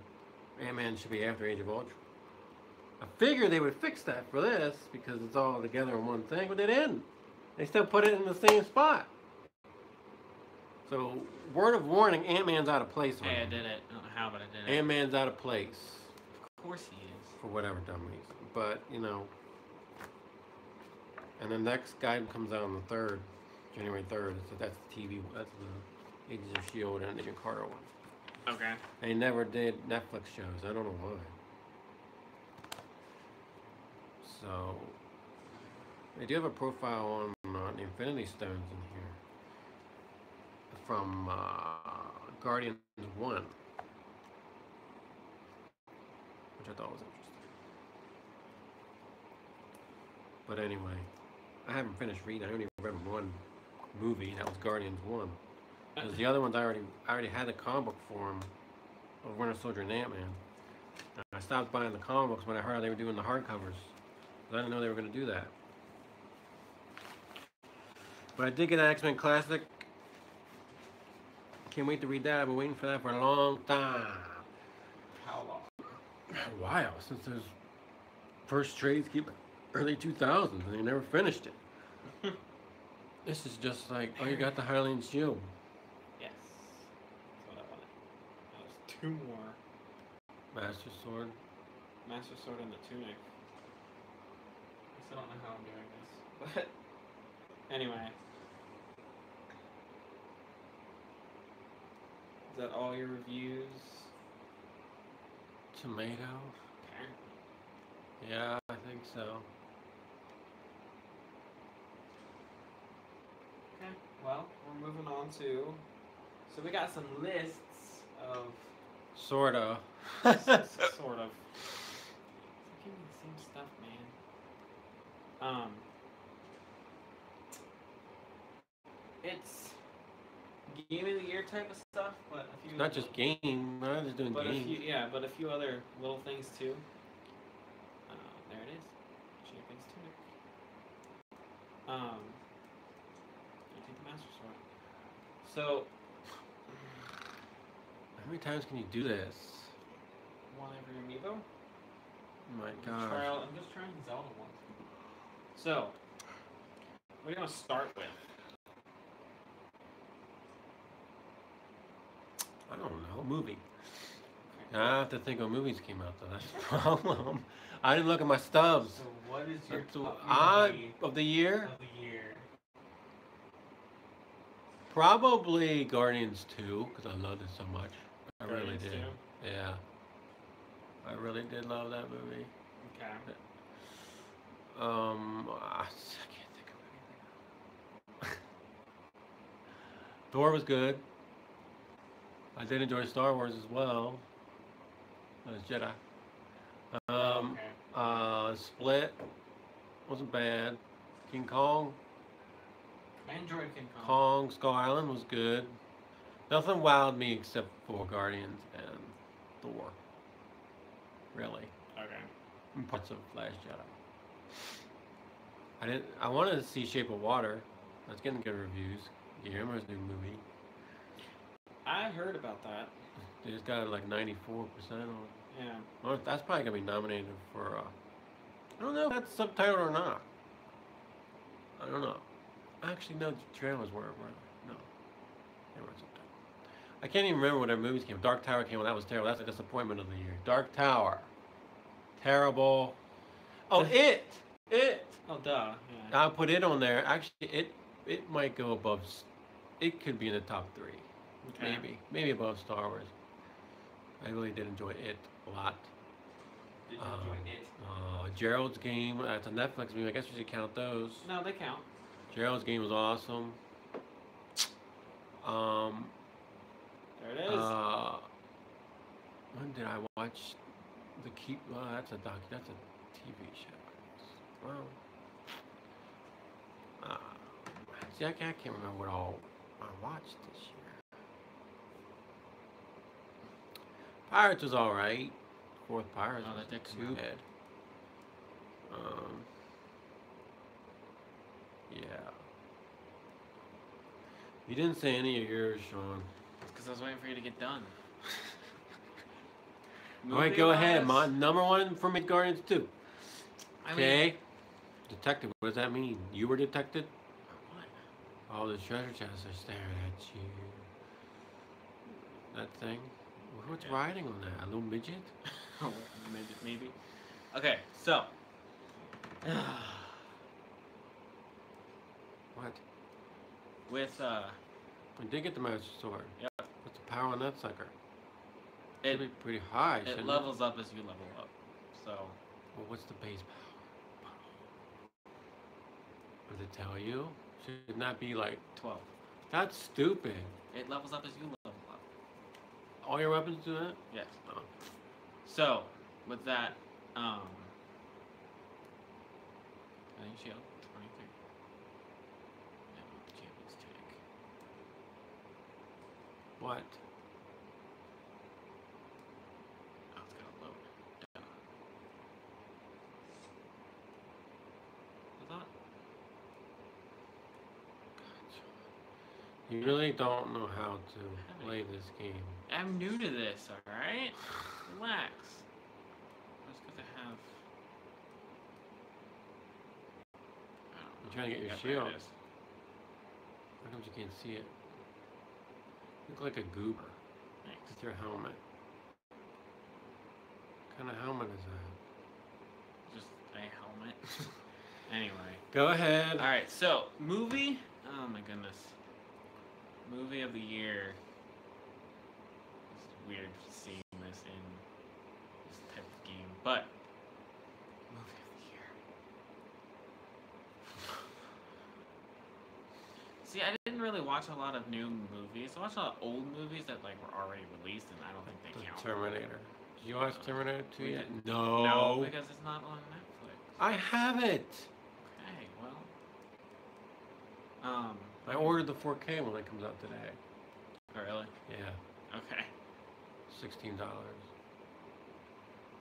Speaker 1: Ant-Man should be after Age of Ultron. I figured they would fix that for this because it's all together in one thing, but they didn't. They still put it in the same spot. So, word of warning: Ant-Man's out of place.
Speaker 2: Hey, I did it. I don't know how, but I did it.
Speaker 1: Ant-Man's out of place.
Speaker 2: Of course he is.
Speaker 1: For whatever dumb reason. But, and the next guy comes out on the 3rd, January 3rd. So that's the TV, that's the Agents of S.H.I.E.L.D. and Agent Carter one.
Speaker 2: Okay.
Speaker 1: They never did Netflix shows. I don't know why. So, they do have a profile on the Infinity Stones in here. From Guardians 1. Which I thought was interesting. But anyway, I haven't finished reading. I only read one movie, and that was Guardians 1. Because the other ones I already had the comic book form of Winter Soldier and Ant-Man. And I stopped buying the comic books when I heard they were doing the hardcovers. I didn't know they were going to do that. But I did get an X-Men Classic. Can't wait to read that. I've been waiting for that for a long time.
Speaker 2: How long?
Speaker 1: A while, since those first trades keep early 2000s, and they never finished it. This is just like, oh, you got the Hylian shield.
Speaker 2: Yes. That's what I wanted. That was 2 more.
Speaker 1: Master sword.
Speaker 2: Master sword and the tunic. I still don't know how I'm doing this. But anyway. Is that all your reviews?
Speaker 1: Tomato.
Speaker 2: Okay.
Speaker 1: Yeah, I think so.
Speaker 2: Okay, well, we're moving on to... So we got some lists of...
Speaker 1: Sorta.
Speaker 2: sort of. It's giving me the same stuff, man. It's game of the year type of stuff, but a few...
Speaker 1: Not just game. I'm not just doing games.
Speaker 2: But a few other little things too. There it is. Champion's tunic. I take the Master Sword. So,
Speaker 1: how many times can you do this?
Speaker 2: one every amiibo.
Speaker 1: Oh my God.
Speaker 2: I'm just trying Zelda once. So, what do you want to start with?
Speaker 1: I don't know. Movie. I have to think what movies came out though. That's the problem. I didn't look at my stubs.
Speaker 2: So what is your
Speaker 1: top movie of the year?
Speaker 2: Of the year.
Speaker 1: Probably Guardians 2 because I loved it so much. I really did.
Speaker 2: 2?
Speaker 1: Yeah. I really did love that movie.
Speaker 2: Okay.
Speaker 1: I can't think of anything. Thor was good. I did enjoy Star Wars as well. As Jedi. Split wasn't bad. King Kong.
Speaker 2: I enjoyed King Kong.
Speaker 1: Kong Skull Island was good. Nothing wowed me except for Guardians and Thor. Really.
Speaker 2: Okay.
Speaker 1: And parts of Last Jedi. I wanted to see Shape of Water. That's getting good reviews. Guillermo's new movie.
Speaker 2: I heard about that.
Speaker 1: They just got like 94% on.
Speaker 2: Yeah.
Speaker 1: Well, that's probably gonna be nominated for. I don't know if that's subtitled or not. I don't know. Actually, no. The trailers weren't. No, they weren't subtitled. I can't even remember what their movies came. Dark Tower came out. That was terrible. That's a disappointment of the year. Dark Tower. Terrible. Oh, It.
Speaker 2: Oh, duh. Yeah.
Speaker 1: I'll put it on there. Actually, it might go above. It could be in the top 3.
Speaker 2: Okay.
Speaker 1: Maybe above Star Wars. I really did enjoy it a lot.
Speaker 2: Did you enjoy it?
Speaker 1: Gerald's Game. That's a Netflix movie. I guess we should count those.
Speaker 2: No, they count.
Speaker 1: Gerald's Game was awesome.
Speaker 2: There it is.
Speaker 1: When did I watch the Keep? Well, that's a TV show. Well, see, I can't remember what all I watched this year. Pirates was all right. 4th Pirates
Speaker 2: that did
Speaker 1: wasn't
Speaker 2: come
Speaker 1: too
Speaker 2: out.
Speaker 1: bad. Yeah. You didn't say any of yours, Sean.
Speaker 2: Because I was waiting for you to get done.
Speaker 1: All right, go ahead. My number 1 for me, Guardians 2. Okay. Detective. What does that mean? You were detected?
Speaker 2: What?
Speaker 1: All the treasure chests are staring at you. That thing. What's
Speaker 2: Yeah.
Speaker 1: riding on that? A little midget?
Speaker 2: Maybe. Okay, so
Speaker 1: What?
Speaker 2: with
Speaker 1: We did get the Master Sword.
Speaker 2: yep,
Speaker 1: What's the power on that sucker?
Speaker 2: it
Speaker 1: Should be pretty high,
Speaker 2: it
Speaker 1: shouldn't
Speaker 2: levels up as you level up. So
Speaker 1: Well, what's the base power? Does it tell you? Should not be like.
Speaker 2: 12.
Speaker 1: That's stupid.
Speaker 2: It levels up as you level up.
Speaker 1: All your weapons do that?
Speaker 2: Yes.
Speaker 1: Oh.
Speaker 2: So with that, I think shield 23. Yeah, champions take.
Speaker 1: What?
Speaker 2: Oh, it's gotta load. Duh. I thought.
Speaker 1: You really don't know how to play this game.
Speaker 2: I'm new to this, alright? Relax. Just because I have. I don't
Speaker 1: I'm
Speaker 2: know.
Speaker 1: trying to get your
Speaker 2: Yeah,
Speaker 1: shield.
Speaker 2: there it is.
Speaker 1: How come you can't see it? You look like a goober.
Speaker 2: Thanks.
Speaker 1: It's your helmet. What kind of helmet is that?
Speaker 2: Just a helmet. Anyway.
Speaker 1: Go ahead.
Speaker 2: Alright, so, movie. Oh my goodness. Movie of the year. It's weird seeing this in this type of game, but. Movie of the year. See, I didn't really watch a lot of new movies. I watched a lot of old movies that like were already released, and I don't think they
Speaker 1: The
Speaker 2: count.
Speaker 1: Terminator. Did you watch Terminator 2
Speaker 2: we
Speaker 1: yet?
Speaker 2: didn't.
Speaker 1: No.
Speaker 2: No, because it's not on Netflix.
Speaker 1: I have it.
Speaker 2: Okay, well.
Speaker 1: I ordered the 4K when it comes out today.
Speaker 2: Oh, really?
Speaker 1: Yeah.
Speaker 2: Okay.
Speaker 1: $16.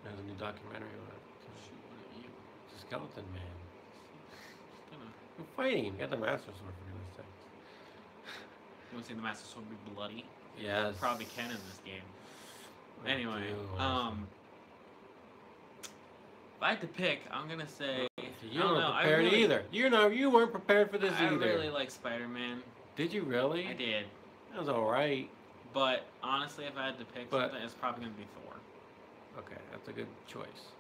Speaker 1: There's a new documentary on it.
Speaker 2: Shoot, what are you?
Speaker 1: It's a skeleton man.
Speaker 2: Just gonna.
Speaker 1: You're fighting. You got the Master Sword for goodness sake.
Speaker 2: You want to see the Master Sword be bloody?
Speaker 1: Yes.
Speaker 2: Probably can in this game.
Speaker 1: I
Speaker 2: Anyway,
Speaker 1: do.
Speaker 2: if I had to pick, I'm gonna say.
Speaker 1: You
Speaker 2: I don't
Speaker 1: weren't
Speaker 2: know.
Speaker 1: prepared either. You weren't prepared for this
Speaker 2: I
Speaker 1: either.
Speaker 2: really like Spider-Man.
Speaker 1: Did you really?
Speaker 2: I did,
Speaker 1: That was alright.
Speaker 2: but honestly, if I had to pick
Speaker 1: But-
Speaker 2: something, it's probably gonna be Thor.
Speaker 1: Okay, that's a good choice.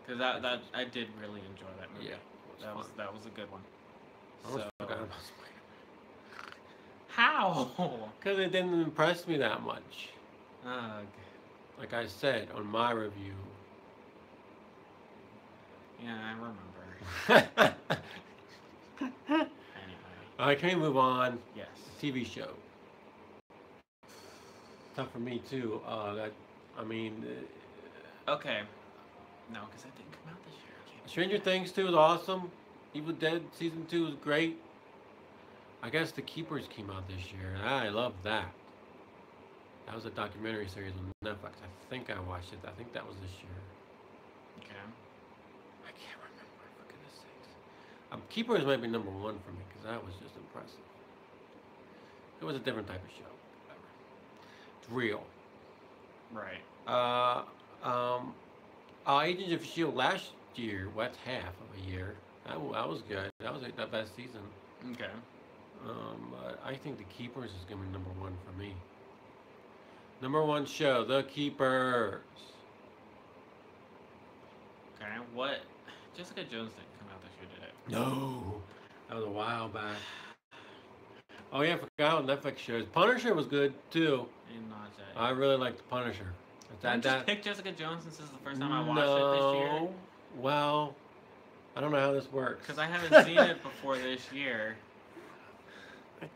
Speaker 2: Because that I did really enjoy that movie.
Speaker 1: Yeah.
Speaker 2: That was a good one.
Speaker 1: I almost
Speaker 2: So
Speaker 1: forgot about Spider-Man.
Speaker 2: how?
Speaker 1: Because it didn't impress me that much.
Speaker 2: Ugh.
Speaker 1: Like I said on my review.
Speaker 2: Yeah, I remember. Anyway,
Speaker 1: Alright, can we move on?
Speaker 2: yes.
Speaker 1: TV show. Tough for me too.
Speaker 2: Okay. No, because that didn't come out this year. I can't
Speaker 1: Stranger Things 2 is awesome. Evil Dead Season 2 is great. I guess The Keepers came out this year, and I love that. That was a documentary series on Netflix. I think I watched it. I think that was this year.
Speaker 2: Okay.
Speaker 1: I can't remember, for goodness sakes. Keepers might be number one for me, because that was just impressive. It was a different type of show. Whatever. It's real.
Speaker 2: Right.
Speaker 1: Agents of S.H.I.E.L.D. last year, what's half of a year? That was good. That was the best season.
Speaker 2: Okay.
Speaker 1: But I think The Keepers is going to be number one for me. Number one show, The Keepers.
Speaker 2: Okay. What? Jessica Jones didn't come out this year, did it?
Speaker 1: No. That was a while back. Oh yeah, I forgot what Netflix shows. Punisher was good too.
Speaker 2: And not that.
Speaker 1: I really liked The Punisher.
Speaker 2: Did I just pick Jessica Jones since this is the first time I watched it this year?
Speaker 1: No. Well, I don't know how this works.
Speaker 2: Because I haven't seen it before this year.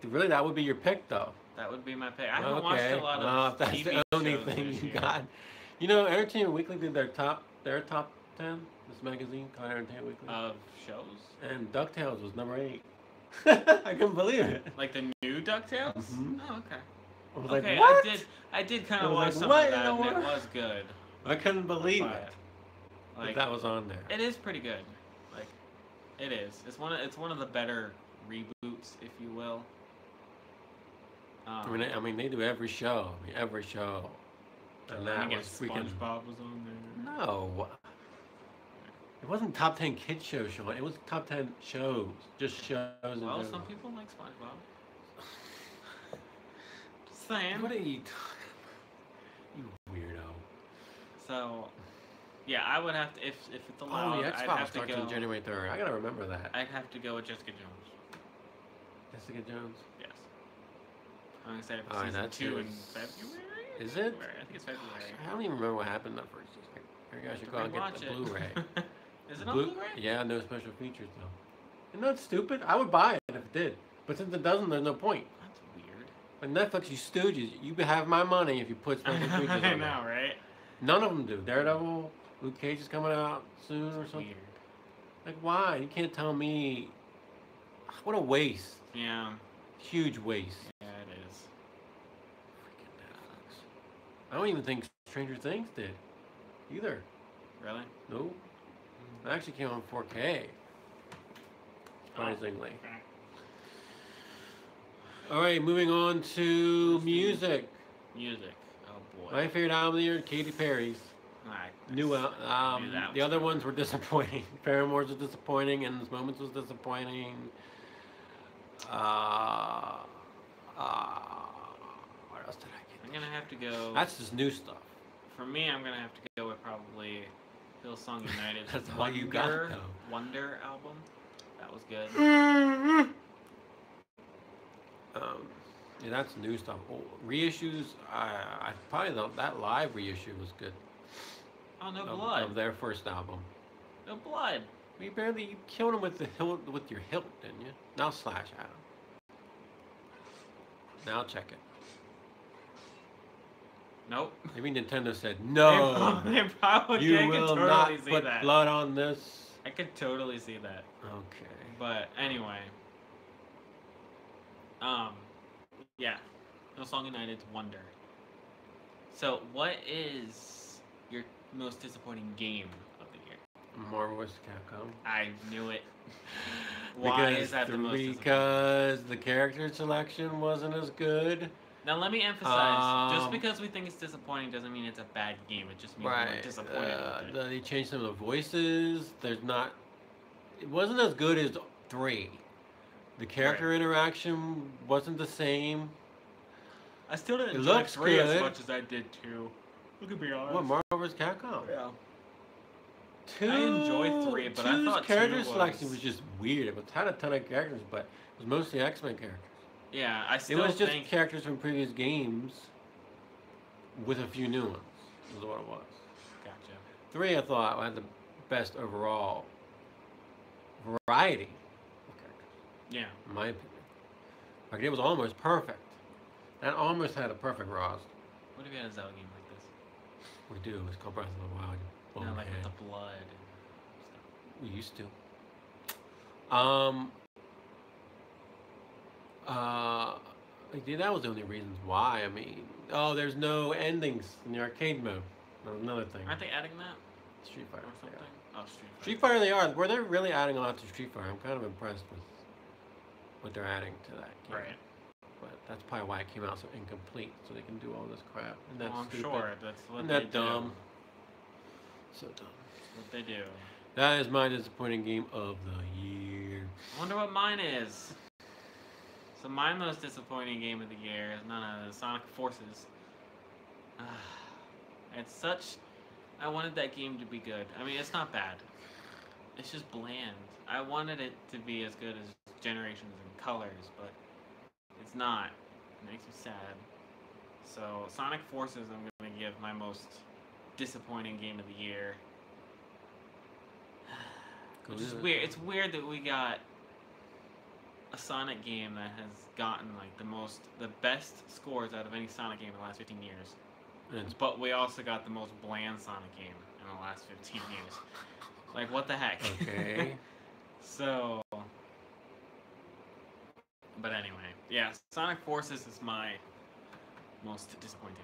Speaker 1: Really, that would be your pick, though.
Speaker 2: That would be my pick. I haven't watched a lot
Speaker 1: Well,
Speaker 2: of
Speaker 1: if that's
Speaker 2: TV
Speaker 1: the only
Speaker 2: shows
Speaker 1: thing
Speaker 2: this
Speaker 1: you
Speaker 2: year.
Speaker 1: got. You know, Entertainment Weekly did their top 10. This magazine called Entertainment Weekly.
Speaker 2: Of shows?
Speaker 1: And DuckTales was number 8. I couldn't believe it.
Speaker 2: Like the new DuckTales?
Speaker 1: Mhm.
Speaker 2: Oh, okay.
Speaker 1: I was
Speaker 2: Okay,
Speaker 1: like, what?
Speaker 2: I did kind
Speaker 1: I
Speaker 2: of
Speaker 1: was
Speaker 2: watch
Speaker 1: like,
Speaker 2: some
Speaker 1: what
Speaker 2: of
Speaker 1: in
Speaker 2: that,
Speaker 1: the
Speaker 2: and it
Speaker 1: world?
Speaker 2: was good.
Speaker 1: I couldn't believe
Speaker 2: But,
Speaker 1: it.
Speaker 2: Like,
Speaker 1: That was on there.
Speaker 2: it is pretty good. Like, it is. It's one of the better reboots, if you will.
Speaker 1: I mean, they do every show. Every show. And
Speaker 2: I
Speaker 1: that
Speaker 2: guess
Speaker 1: was freaking.
Speaker 2: SpongeBob was on there.
Speaker 1: No. It wasn't top 10 kids show, Sean. It was top 10 shows. Just shows in
Speaker 2: Well,
Speaker 1: general.
Speaker 2: some people like SpongeBob. Just saying.
Speaker 1: What are you You weirdo.
Speaker 2: So, yeah, I would have to if it's allowed.
Speaker 1: Oh, the X
Speaker 2: I'd
Speaker 1: Files
Speaker 2: have to
Speaker 1: starts
Speaker 2: go.
Speaker 1: on January 3rd. I gotta remember that.
Speaker 2: I'd have to go with Jessica Jones.
Speaker 1: Jessica Jones.
Speaker 2: Yes. I'm excited for
Speaker 1: Alright,
Speaker 2: season
Speaker 1: that's
Speaker 2: 2 in
Speaker 1: yours.
Speaker 2: February.
Speaker 1: Is it?
Speaker 2: I think it's February.
Speaker 1: I don't even remember what happened in that first season. Maybe I should go and get the Blu-ray.
Speaker 2: Is it on Blu-ray?
Speaker 1: Yeah, no special features though. Isn't that stupid? I would buy it if it did. But since it doesn't, there's no point.
Speaker 2: That's weird.
Speaker 1: But Netflix, you stooges, you have my money if you put special features on
Speaker 2: I
Speaker 1: there.
Speaker 2: know, right?
Speaker 1: None of them do. Daredevil, Luke Cage is coming out soon or something.
Speaker 2: Weird.
Speaker 1: Like, why? You can't tell me. What a waste.
Speaker 2: Yeah.
Speaker 1: Huge waste.
Speaker 2: Yeah, it is.
Speaker 1: Freaking Netflix. I don't even think Stranger Things did. Either.
Speaker 2: Really?
Speaker 1: Nope. It actually came on 4K. Surprisingly.
Speaker 2: Okay.
Speaker 1: Alright, moving on to music.
Speaker 2: Music. Oh boy.
Speaker 1: My favorite album of the year, Katy Perry's. New
Speaker 2: album.
Speaker 1: the other ones were disappointing. Paramore's was disappointing, and This Moments was disappointing. What else did I get?
Speaker 2: I'm gonna have to go.
Speaker 1: That's just new stuff.
Speaker 2: For me, I'm gonna have to go with probably Hillsong United's
Speaker 1: That's all you got, though.
Speaker 2: Wonder album. That was good.
Speaker 1: Yeah, that's new stuff. Oh, reissues, I probably that live reissue was good.
Speaker 2: Oh, No Blood.
Speaker 1: Of their first album.
Speaker 2: No Blood.
Speaker 1: You killed him with your hilt, didn't you? Now slash at him. Now check it.
Speaker 2: Nope.
Speaker 1: Maybe Nintendo said no.
Speaker 2: They probably
Speaker 1: you
Speaker 2: I
Speaker 1: will
Speaker 2: could totally
Speaker 1: not
Speaker 2: see
Speaker 1: put
Speaker 2: that.
Speaker 1: blood on this.
Speaker 2: I could totally see that.
Speaker 1: Okay.
Speaker 2: But anyway. Yeah. Hillsong United's Wonder. So, what is your most disappointing game of the year?
Speaker 1: Marvel vs. Capcom.
Speaker 2: I knew it. Why is that the most disappointing?
Speaker 1: Because the character selection wasn't as good.
Speaker 2: Now let me emphasize, just because we think it's disappointing doesn't mean it's a bad game. It just means we're disappointed with it.
Speaker 1: They changed some of the voices. It wasn't as good as 3. The character interaction wasn't the same.
Speaker 2: I still didn't
Speaker 1: It
Speaker 2: enjoy
Speaker 1: looks
Speaker 2: 3
Speaker 1: good.
Speaker 2: as much as I did 2. Look at me honest.
Speaker 1: What, Marvel vs. Capcom?
Speaker 2: Yeah.
Speaker 1: 2,
Speaker 2: I enjoyed 3, but I thought 2
Speaker 1: character selection was just weird. It had a ton of characters, but it was mostly X-Men characters.
Speaker 2: Yeah, I still
Speaker 1: It was just
Speaker 2: think
Speaker 1: characters from previous games with a few new ones, is what it was.
Speaker 2: Gotcha.
Speaker 1: 3, I thought, had the best overall variety of characters,
Speaker 2: Yeah.
Speaker 1: in my opinion. Like, it was almost perfect. That almost had a perfect roster.
Speaker 2: What if you had a Zelda game like this?
Speaker 1: We do. It's called Breath of the Wild.
Speaker 2: No, like with the blood and stuff.
Speaker 1: We used to. That was the only reasons why. I mean, there's no endings in the arcade mode. That was another thing.
Speaker 2: Aren't they adding that?
Speaker 1: Street Fighter.
Speaker 2: Or something? Oh, Street Fighter.
Speaker 1: Street Fighter they are. Where they're really adding a lot to Street Fighter. I'm kind of impressed with what they're adding to that game.
Speaker 2: Right.
Speaker 1: But that's probably why it came out so incomplete, so they can do all this crap. And that's
Speaker 2: Well, I'm
Speaker 1: stupid.
Speaker 2: sure that's what
Speaker 1: Isn't
Speaker 2: they
Speaker 1: that dumb? So dumb.
Speaker 2: That's what they do.
Speaker 1: That is my disappointing game of the year.
Speaker 2: I wonder what mine is. So my most disappointing game of the year is none other than Sonic Forces. I wanted that game to be good. I mean, it's not bad. It's just bland. I wanted it to be as good as Generations and Colors, but it's not. It makes me sad. So Sonic Forces I'm going to give my most disappointing game of the year. Which is weird. It's weird that we got a Sonic game that has gotten like the best scores out of any Sonic game in the last 15 years. But we also got the most bland Sonic game in the last 15 years. Like, what the heck?
Speaker 1: Okay.
Speaker 2: So, but anyway, yeah, Sonic Forces is my most disappointing.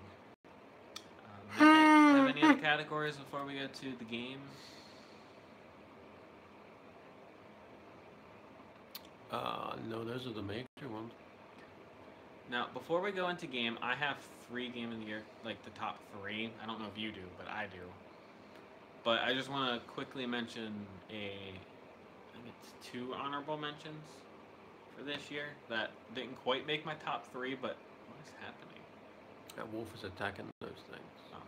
Speaker 2: Have any other categories before we go to the game?
Speaker 1: No, those are the major ones.
Speaker 2: Now, before we go into game, I have 3 game of the year, like the top 3. I don't know if you do, but I do. But I just want to quickly mention I think it's 2 honorable mentions for this year that didn't quite make my top 3, but what is happening?
Speaker 1: That wolf is attacking those things.
Speaker 2: Okay.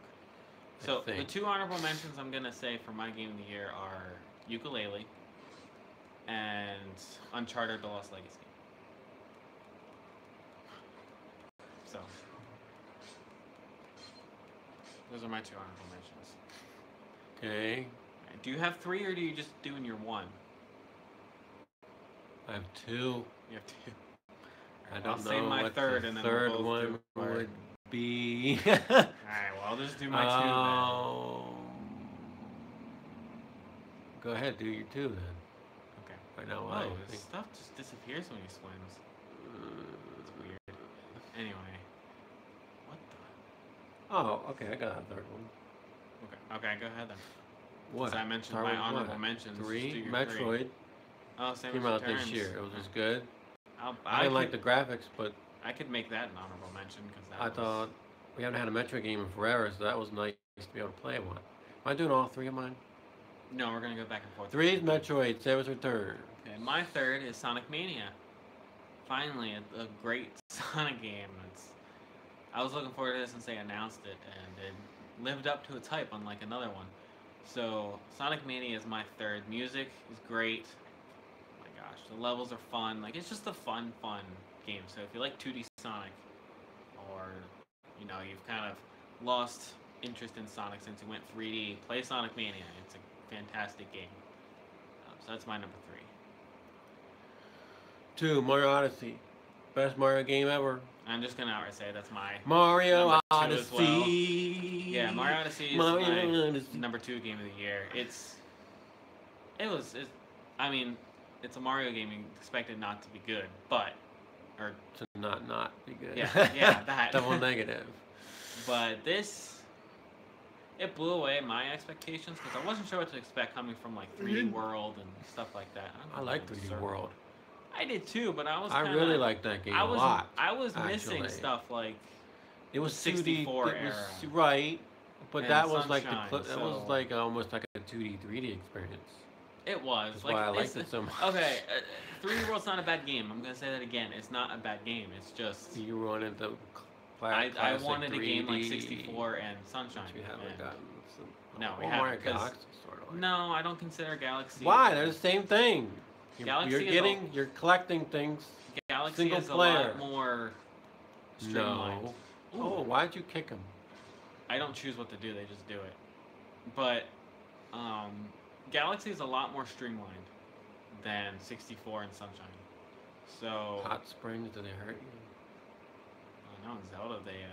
Speaker 2: So the 2 honorable mentions I'm gonna say for my game of the year are Ukulele and Uncharted: The Lost Legacy. So those are my 2 honorable mentions.
Speaker 1: Okay.
Speaker 2: Do you have 3 or do you just do in your 1?
Speaker 1: I have 2.
Speaker 2: You have 2.
Speaker 1: I don't know
Speaker 2: say my
Speaker 1: what
Speaker 2: third
Speaker 1: the
Speaker 2: and then
Speaker 1: third
Speaker 2: we'll both
Speaker 1: one
Speaker 2: do ours.
Speaker 1: would be.
Speaker 2: Alright, well I'll just do my 2
Speaker 1: Go ahead, do your 2 then.
Speaker 2: then. Okay.
Speaker 1: Right now,
Speaker 2: Oh, this stuff just disappears when he swims. It's weird. Anyway. What the?
Speaker 1: Oh, okay, I got a third one.
Speaker 2: Okay, go ahead then.
Speaker 1: What?
Speaker 2: So I mentioned
Speaker 1: Start
Speaker 2: my
Speaker 1: with
Speaker 2: honorable
Speaker 1: what?
Speaker 2: mentions.
Speaker 1: 3?
Speaker 2: Do your
Speaker 1: Metroid
Speaker 2: 3. Oh, same
Speaker 1: came out this year. It was just good. I didn't like the graphics, but
Speaker 2: I could make that an honorable mention because
Speaker 1: I thought we haven't had a Metroid game in forever, so that was nice to be able to play one. Am I doing all 3 of mine?
Speaker 2: No, we're gonna go back and forth.
Speaker 1: 3 is Metroid, Samus Return.
Speaker 2: Okay, my 3rd is Sonic Mania. Finally, a great Sonic game. I was looking forward to this since they announced it, and it lived up to its hype, unlike another one. So, Sonic Mania is my 3rd. Music is great. Oh my gosh, the levels are fun. Like, it's just a fun game. So, if you like 2D Sonic, or, you've kind of lost interest in Sonic since it went 3D, play Sonic Mania. It's a fantastic game. So, that's my number 3.
Speaker 1: 2, Mario Odyssey. Best Mario game ever.
Speaker 2: I'm just gonna outright say that's my
Speaker 1: Mario
Speaker 2: number 2
Speaker 1: Odyssey.
Speaker 2: as well. Yeah, Mario Odyssey is my number 2 game of the year. It's a Mario game you expect it not to be good,
Speaker 1: to not be good.
Speaker 2: Yeah, that.
Speaker 1: Double negative.
Speaker 2: But it blew away my expectations because I wasn't sure what to expect coming from like 3D World and stuff like that.
Speaker 1: I like 3D World.
Speaker 2: I did too, but
Speaker 1: I really liked that game a lot.
Speaker 2: I was missing stuff like
Speaker 1: it was
Speaker 2: 64 era.
Speaker 1: Right, but
Speaker 2: And
Speaker 1: that was
Speaker 2: Sunshine,
Speaker 1: that was like almost like a 2D 3D experience.
Speaker 2: It was.
Speaker 1: That's why I liked it so much.
Speaker 2: Okay, 3D World's not a bad game. I'm gonna say that again. It's not a bad game. It's just
Speaker 1: you wanted the
Speaker 2: I wanted
Speaker 1: 3D,
Speaker 2: a game like 64 and Sunshine.
Speaker 1: Which we haven't gotten.
Speaker 2: No, we haven't.
Speaker 1: Galaxy, sort of like.
Speaker 2: No, I don't consider Galaxy.
Speaker 1: Why? They're the same thing.
Speaker 2: Galaxy
Speaker 1: you're collecting things.
Speaker 2: Galaxy
Speaker 1: single
Speaker 2: is
Speaker 1: player.
Speaker 2: A lot more streamlined.
Speaker 1: No. Oh, why'd you kick him?
Speaker 2: I don't choose what to do. They just do it. But Galaxy is a lot more streamlined than 64 and Sunshine. So
Speaker 1: Hot Springs, do they hurt you?
Speaker 2: No, in Zelda they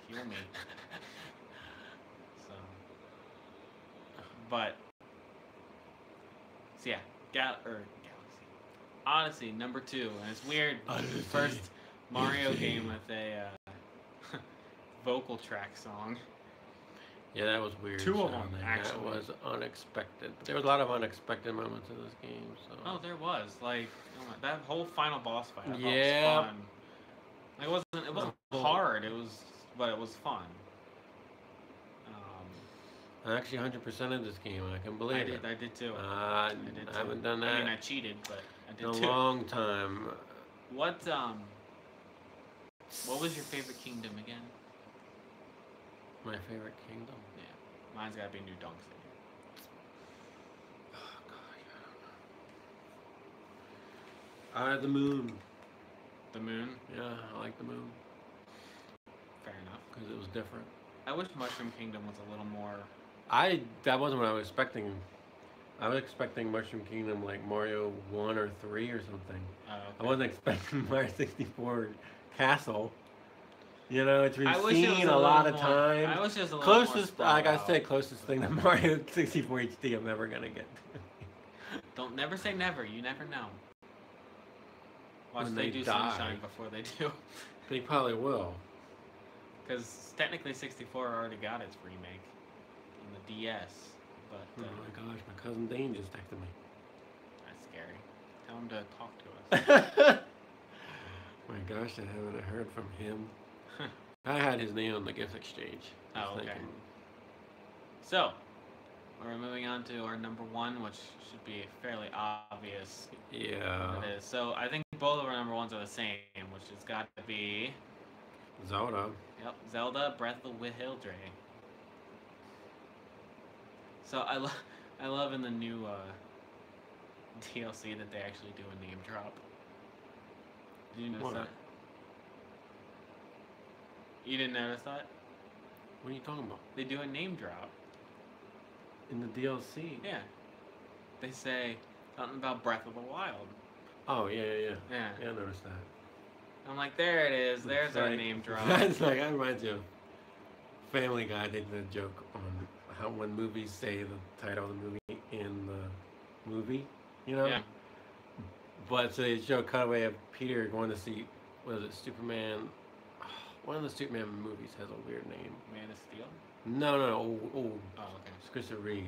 Speaker 2: heal me. So, but so yeah, Galaxy, Odyssey number 2, and it's weird.
Speaker 1: Odyssey.
Speaker 2: First Mario game with a vocal track song.
Speaker 1: Yeah, that was weird.
Speaker 2: 2 of them, actually.
Speaker 1: That was unexpected. But there was a lot of unexpected moments in this game. So.
Speaker 2: Oh, there was that whole final boss fight. I thought
Speaker 1: Yeah.
Speaker 2: was fun. It wasn't hard. But it was fun.
Speaker 1: I actually 100% of this game. I can believe it.
Speaker 2: I did too.
Speaker 1: I haven't done that.
Speaker 2: I mean, I cheated, but I did
Speaker 1: in
Speaker 2: too.
Speaker 1: a long time.
Speaker 2: What was your favorite kingdom again?
Speaker 1: My favorite kingdom?
Speaker 2: Yeah, mine's gotta be New Donk City.
Speaker 1: Oh god. The moon.
Speaker 2: The moon?
Speaker 1: Yeah, I like the moon.
Speaker 2: Fair enough.
Speaker 1: Because it was different.
Speaker 2: I wish Mushroom Kingdom was a little more.
Speaker 1: That wasn't what I was expecting. I was expecting Mushroom Kingdom like Mario 1 or 3 or something.
Speaker 2: Oh, okay.
Speaker 1: I wasn't expecting Mario 64 Castle. You know, it's we've
Speaker 2: I wish it was
Speaker 1: seen
Speaker 2: a
Speaker 1: a lot of
Speaker 2: more-
Speaker 1: times.
Speaker 2: I wish it was a little
Speaker 1: Closest,
Speaker 2: more
Speaker 1: like I
Speaker 2: sprawled
Speaker 1: said,
Speaker 2: out.
Speaker 1: closest thing to Mario 64 HD I'm ever gonna get.
Speaker 2: Don't never say never. You never know. Watch
Speaker 1: When
Speaker 2: they
Speaker 1: they
Speaker 2: do
Speaker 1: die.
Speaker 2: Sunshine before they do.
Speaker 1: They probably will.
Speaker 2: Because technically 64 already got its remake on the DS. But
Speaker 1: Oh my gosh, my cousin Dane just texted me.
Speaker 2: that's scary. Tell him to talk to us.
Speaker 1: My gosh, I haven't heard from him. I had his name on the gift exchange.
Speaker 2: Oh,
Speaker 1: Just
Speaker 2: okay.
Speaker 1: thinking,
Speaker 2: So, we're moving on to our number one, which should be fairly obvious
Speaker 1: Yeah.
Speaker 2: what it is. So I think both of our number ones are the same, which has got to be
Speaker 1: Zelda.
Speaker 2: yep, Zelda Breath of the Wild. So I love in the new DLC that they actually do a name drop. Did you notice
Speaker 1: What?
Speaker 2: that? You didn't notice that?
Speaker 1: What are you talking about?
Speaker 2: They do a name drop.
Speaker 1: In the DLC?
Speaker 2: Yeah. They say something about Breath of the Wild.
Speaker 1: Oh, yeah.
Speaker 2: Yeah.
Speaker 1: Yeah, I noticed that.
Speaker 2: I'm like, there it is. There's
Speaker 1: It's
Speaker 2: our
Speaker 1: like-
Speaker 2: name drop.
Speaker 1: That's like, that reminds you of Family Guy. They did a joke on how when movies say the title of the movie in the movie, you know?
Speaker 2: Yeah.
Speaker 1: But so they show a cutaway of Peter going to see, what is it, Superman? One of the Superman movies has a weird name.
Speaker 2: Man of Steel?
Speaker 1: No.
Speaker 2: Oh, okay.
Speaker 1: It's Christopher Reeves.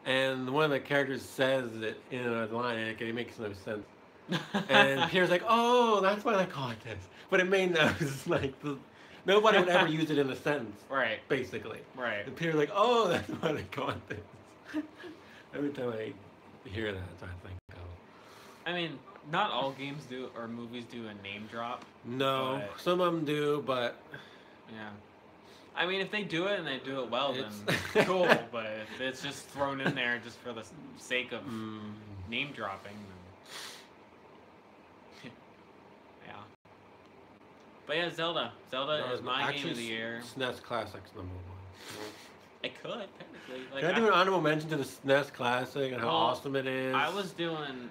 Speaker 2: Yeah.
Speaker 1: And one of the characters says it in a line, and it makes no sense. And Peter's like, "Oh, that's why they call it this." But it made no like nobody would ever use it in a sentence,
Speaker 2: Right.
Speaker 1: basically.
Speaker 2: Right.
Speaker 1: And Peter's like, "Oh, that's why they call it this." Every time I hear that, that's what I think of.
Speaker 2: I mean, not all games do or movies do a name drop.
Speaker 1: No,
Speaker 2: But-
Speaker 1: some of them do, but
Speaker 2: Yeah. I mean, if they do it and they do it well, then
Speaker 1: It's-
Speaker 2: cool. But if it's just thrown in there just for the sake of name dropping, then yeah. But yeah, Zelda. Zelda is my game of the year.
Speaker 1: SNES Classics #1.
Speaker 2: It could technically. Like,
Speaker 1: Can I do an honorable mention to the SNES Classic and how
Speaker 2: Well,
Speaker 1: awesome it is?
Speaker 2: I was listening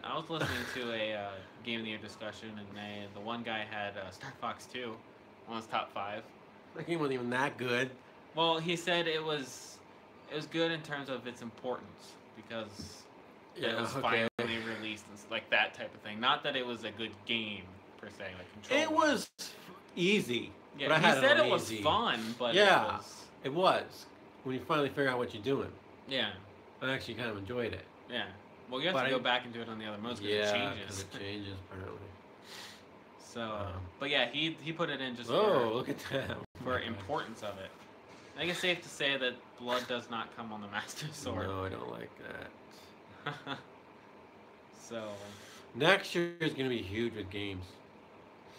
Speaker 2: to a game of the year discussion, and the one guy had Star Fox 2 on his top 5.
Speaker 1: That game wasn't even that good.
Speaker 2: Well, he said it was good in terms of its importance because it was finally released and like that type of thing. Not that it was a good game per se, like control.
Speaker 1: It was easy.
Speaker 2: Yeah,
Speaker 1: but I
Speaker 2: he
Speaker 1: had
Speaker 2: said
Speaker 1: on
Speaker 2: it was
Speaker 1: easy.
Speaker 2: fun, but
Speaker 1: Yeah.
Speaker 2: it was
Speaker 1: It was. When you finally figure out what you're doing.
Speaker 2: yeah,
Speaker 1: I actually kind of enjoyed it.
Speaker 2: yeah. Well, you have
Speaker 1: But
Speaker 2: to go
Speaker 1: I-
Speaker 2: back and do it on the other modes because
Speaker 1: Yeah,
Speaker 2: it changes.
Speaker 1: because it changes apparently.
Speaker 2: So, but yeah, he put it in just
Speaker 1: Oh, look at that.
Speaker 2: for importance of it. I think it's safe to say that blood does not come on the Master Sword.
Speaker 1: No, I don't like that.
Speaker 2: So,
Speaker 1: Next year is going to be huge with games.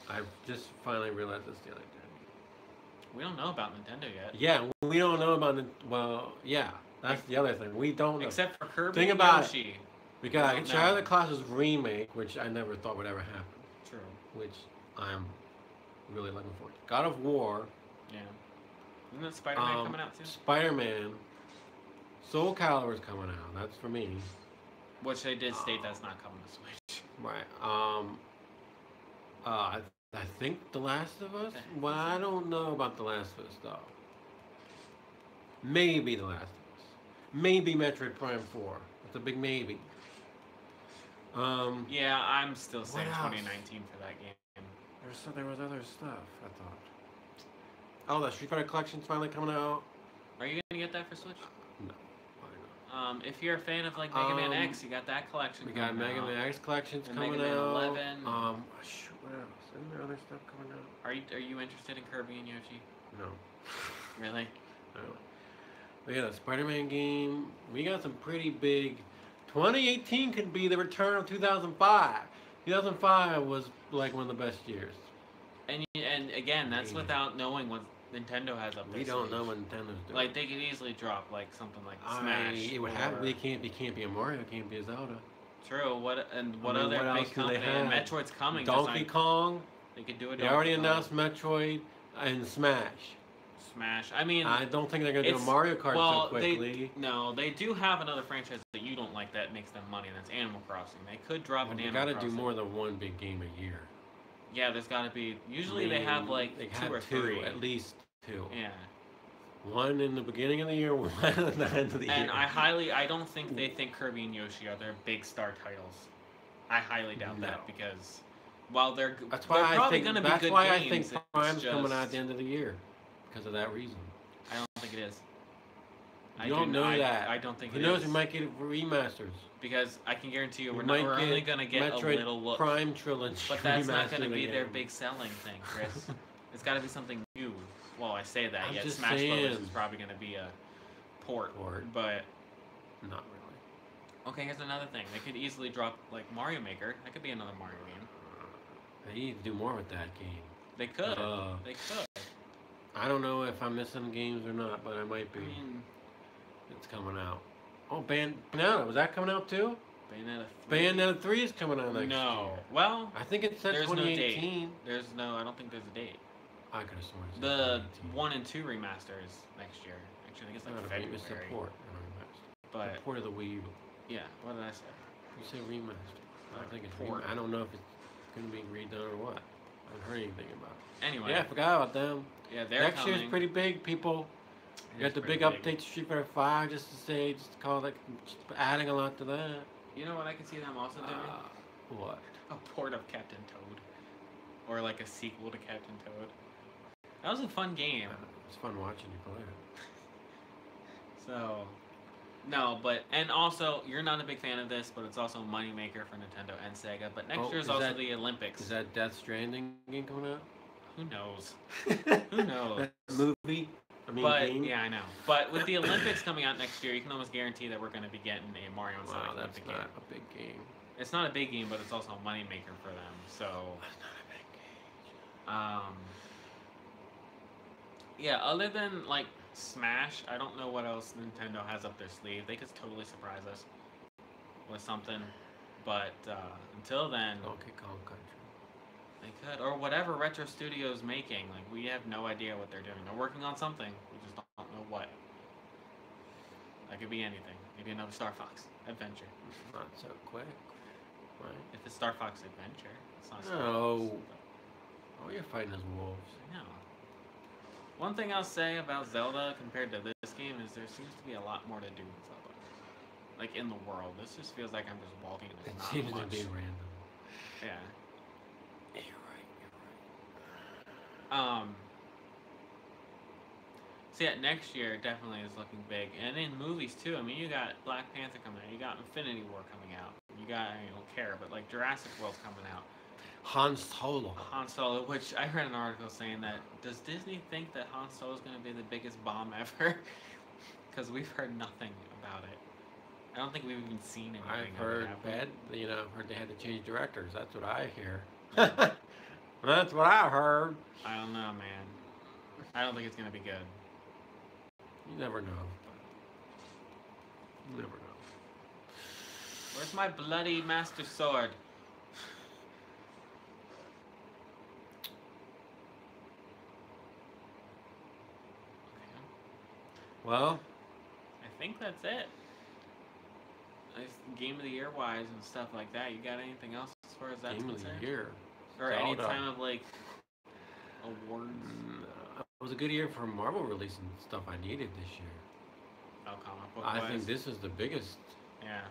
Speaker 1: I just finally realized this the other day.
Speaker 2: we don't know about Nintendo yet.
Speaker 1: Yeah, we don't know about it. Well, yeah, that's the other thing. We don't know.
Speaker 2: Except for Kirby
Speaker 1: Think
Speaker 2: and
Speaker 1: about it.
Speaker 2: Yoshi.
Speaker 1: We got
Speaker 2: don't
Speaker 1: Shadow of the
Speaker 2: know.
Speaker 1: Colossus remake, which I never thought would ever happen,
Speaker 2: True.
Speaker 1: which I'm really looking forward to. God of War,
Speaker 2: Yeah. Isn't that Spider-Man coming out soon?
Speaker 1: Spider-Man, Soul Calibur's coming out. That's for me.
Speaker 2: Which they did state that's not coming to Switch.
Speaker 1: Right. I think The Last of Us. Well, I don't know about The Last of Us though. Maybe The Last of Us. Maybe Metroid Prime 4. It's a big maybe.
Speaker 2: Yeah, I'm still saying
Speaker 1: What else?
Speaker 2: 2019 for that game.
Speaker 1: There was other stuff, I thought. Oh, the Street Fighter Collection's finally coming out.
Speaker 2: Are you gonna get that for Switch?
Speaker 1: No, why not?
Speaker 2: If you're a fan of like Mega Man
Speaker 1: Um,
Speaker 2: X, you got that collection.
Speaker 1: We got
Speaker 2: coming
Speaker 1: Mega
Speaker 2: out.
Speaker 1: Man X Collection's
Speaker 2: And
Speaker 1: coming
Speaker 2: Mega Man
Speaker 1: out.
Speaker 2: 11.
Speaker 1: Shoot, what else? Isn't there other stuff coming out?
Speaker 2: Are you interested in Kirby and Yoshi?
Speaker 1: No.
Speaker 2: Really?
Speaker 1: No. We got a Spider-Man game. We got some pretty big. 2018 could be the return of 2005. 2005 was like one of the best years.
Speaker 2: And again, that's
Speaker 1: Yeah.
Speaker 2: without knowing what Nintendo has up there.
Speaker 1: We don't know what Nintendo's doing.
Speaker 2: Like they could easily drop like something like Smash.
Speaker 1: It would
Speaker 2: or-
Speaker 1: have. It can't be a Mario. It can't be a Zelda.
Speaker 2: True. What
Speaker 1: I
Speaker 2: other
Speaker 1: mean, what else
Speaker 2: big
Speaker 1: do
Speaker 2: company?
Speaker 1: they
Speaker 2: And
Speaker 1: have?
Speaker 2: Metroid's coming. just
Speaker 1: Donkey
Speaker 2: like-
Speaker 1: Kong.
Speaker 2: They could do it.
Speaker 1: They already announced Metroid and Smash.
Speaker 2: Smash. I mean,
Speaker 1: I don't think they're gonna do a
Speaker 2: it's-
Speaker 1: Mario Kart
Speaker 2: well,
Speaker 1: so quickly.
Speaker 2: they do have another franchise that you don't like that makes them money, and that's Animal Crossing. They could drop an
Speaker 1: You
Speaker 2: Animal
Speaker 1: gotta
Speaker 2: Crossing.
Speaker 1: do more than one big game a year.
Speaker 2: Yeah, there's got to be. Usually
Speaker 1: I
Speaker 2: they
Speaker 1: mean,
Speaker 2: have like
Speaker 1: they
Speaker 2: two
Speaker 1: have
Speaker 2: or
Speaker 1: two,
Speaker 2: three.
Speaker 1: at least two.
Speaker 2: Yeah,
Speaker 1: One in the beginning of the year, one at the end of the
Speaker 2: and
Speaker 1: year.
Speaker 2: I don't think they think Kirby and Yoshi are their big star titles. I highly doubt
Speaker 1: No.
Speaker 2: that because while they're
Speaker 1: That's
Speaker 2: they're
Speaker 1: why I
Speaker 2: probably
Speaker 1: think.
Speaker 2: going to be
Speaker 1: That's
Speaker 2: good
Speaker 1: why
Speaker 2: games.
Speaker 1: I think
Speaker 2: it's
Speaker 1: Prime's coming
Speaker 2: just-
Speaker 1: out at the end of the year, because of that reason.
Speaker 2: I don't think it is.
Speaker 1: You don't know that.
Speaker 2: I don't think
Speaker 1: Who
Speaker 2: it
Speaker 1: knows?
Speaker 2: is.
Speaker 1: We might get remasters.
Speaker 2: Because I can guarantee you,
Speaker 1: We
Speaker 2: we're
Speaker 1: might
Speaker 2: only going to get
Speaker 1: Metroid
Speaker 2: a little look.
Speaker 1: Prime Trilogy.
Speaker 2: But that's not going to
Speaker 1: remastered
Speaker 2: be their
Speaker 1: again.
Speaker 2: big selling thing, Chris. It's got to be something new. Well, I say that,
Speaker 1: I'm
Speaker 2: yet
Speaker 1: just
Speaker 2: Smash Brothers
Speaker 1: saying.
Speaker 2: is probably going to be a port.
Speaker 1: Port.
Speaker 2: But
Speaker 1: Not really.
Speaker 2: Okay, here's another thing. They could easily drop like Mario Maker. That could be another Mario game.
Speaker 1: They need to do more with that game.
Speaker 2: They could. They could.
Speaker 1: I don't know if I'm missing games or not, but I might be.
Speaker 2: I mean,
Speaker 1: It's coming out. Oh, Bayonetta. Was that coming out too?
Speaker 2: Bayonetta 3.
Speaker 1: Bayonetta 3 is coming out next year.
Speaker 2: No. Well,
Speaker 1: I think it said
Speaker 2: there's
Speaker 1: 2018.
Speaker 2: no date. There's no. I don't think there's a date.
Speaker 1: I could have sworn it said
Speaker 2: The
Speaker 1: 2018.
Speaker 2: 1 and 2 remasters next year. Actually, I think it's like
Speaker 1: Not a
Speaker 2: February.
Speaker 1: It's a port. Not a remaster.
Speaker 2: But
Speaker 1: The port of the Wii U.
Speaker 2: yeah, what did I say?
Speaker 1: You say remaster. I think it's
Speaker 2: Port.
Speaker 1: I don't know if it's going to be redone or what. I haven't heard anything about it.
Speaker 2: Anyway.
Speaker 1: Yeah, I forgot about them.
Speaker 2: Yeah, they're
Speaker 1: Next
Speaker 2: coming.
Speaker 1: year's pretty big, people.
Speaker 2: It
Speaker 1: You got
Speaker 2: is
Speaker 1: the
Speaker 2: pretty
Speaker 1: big update to Street Fighter 5 just to call that, just adding a lot to that.
Speaker 2: You know what I can see them also doing?
Speaker 1: What?
Speaker 2: A port of Captain Toad. Or like a sequel to Captain Toad. That was a fun game.
Speaker 1: It's fun watching you play it.
Speaker 2: So, no, but, and also, you're not a big fan of this, but it's also a moneymaker for Nintendo and Sega. But next year's
Speaker 1: is
Speaker 2: also
Speaker 1: that-
Speaker 2: the Olympics.
Speaker 1: Is that Death Stranding game coming out?
Speaker 2: Who knows? Who knows?
Speaker 1: That movie? I mean,
Speaker 2: But,
Speaker 1: game?
Speaker 2: yeah, I know. But with the Olympics coming out next year, you can almost guarantee that we're going to be getting a Mario and Sonic
Speaker 1: Wow, that's
Speaker 2: Olympic
Speaker 1: not
Speaker 2: game.
Speaker 1: a big game.
Speaker 2: It's not a big game, but it's also a moneymaker for them. So,
Speaker 1: That's not a big game.
Speaker 2: yeah, other than like Smash, I don't know what else Nintendo has up their sleeve. They could totally surprise us with something, but until then,
Speaker 1: Donkey Kong Country.
Speaker 2: they could, or whatever Retro Studios making. Like we have no idea what they're doing. They're working on something. We just don't know what. That could be anything. Maybe another Star Fox Adventure.
Speaker 1: Not so quick. Right?
Speaker 2: If it's Star Fox Adventure, it's not Star
Speaker 1: No.
Speaker 2: Fox.
Speaker 1: Oh, you're fighting as wolves.
Speaker 2: I know. One thing I'll say about Zelda compared to this game is there seems to be a lot more to do with Zelda. Like in the world. This just feels like I'm just walking and
Speaker 1: It
Speaker 2: there's not
Speaker 1: seems to
Speaker 2: much.
Speaker 1: be random.
Speaker 2: Yeah.
Speaker 1: You're right. You're right.
Speaker 2: So yeah, next year definitely is looking big. And in movies too. I mean, you got Black Panther coming out. You got Infinity War coming out. You got, I don't care, but like Jurassic World's coming out.
Speaker 1: Han Solo.
Speaker 2: Han Solo, which I read an article saying that, does Disney think that Han Solo is going to be the biggest bomb ever? Because we've heard nothing about it. I don't think we've even seen anything.
Speaker 1: I've
Speaker 2: of it
Speaker 1: heard
Speaker 2: happen.
Speaker 1: heard they had to change directors. That's what I hear. That's what I heard.
Speaker 2: I don't know, man. I don't think it's going to be good.
Speaker 1: You never know. You never know.
Speaker 2: Where's my bloody master sword?
Speaker 1: Well,
Speaker 2: I think that's it. Game of the year wise and stuff like that. You got anything else as far as that's
Speaker 1: game of
Speaker 2: concerned?
Speaker 1: the year.
Speaker 2: Or any
Speaker 1: Zelda.
Speaker 2: time of like awards?
Speaker 1: It was a good year for Marvel releasing stuff I needed this year.
Speaker 2: Oh, comic book
Speaker 1: I
Speaker 2: wise?
Speaker 1: think this is the biggest
Speaker 2: Yeah.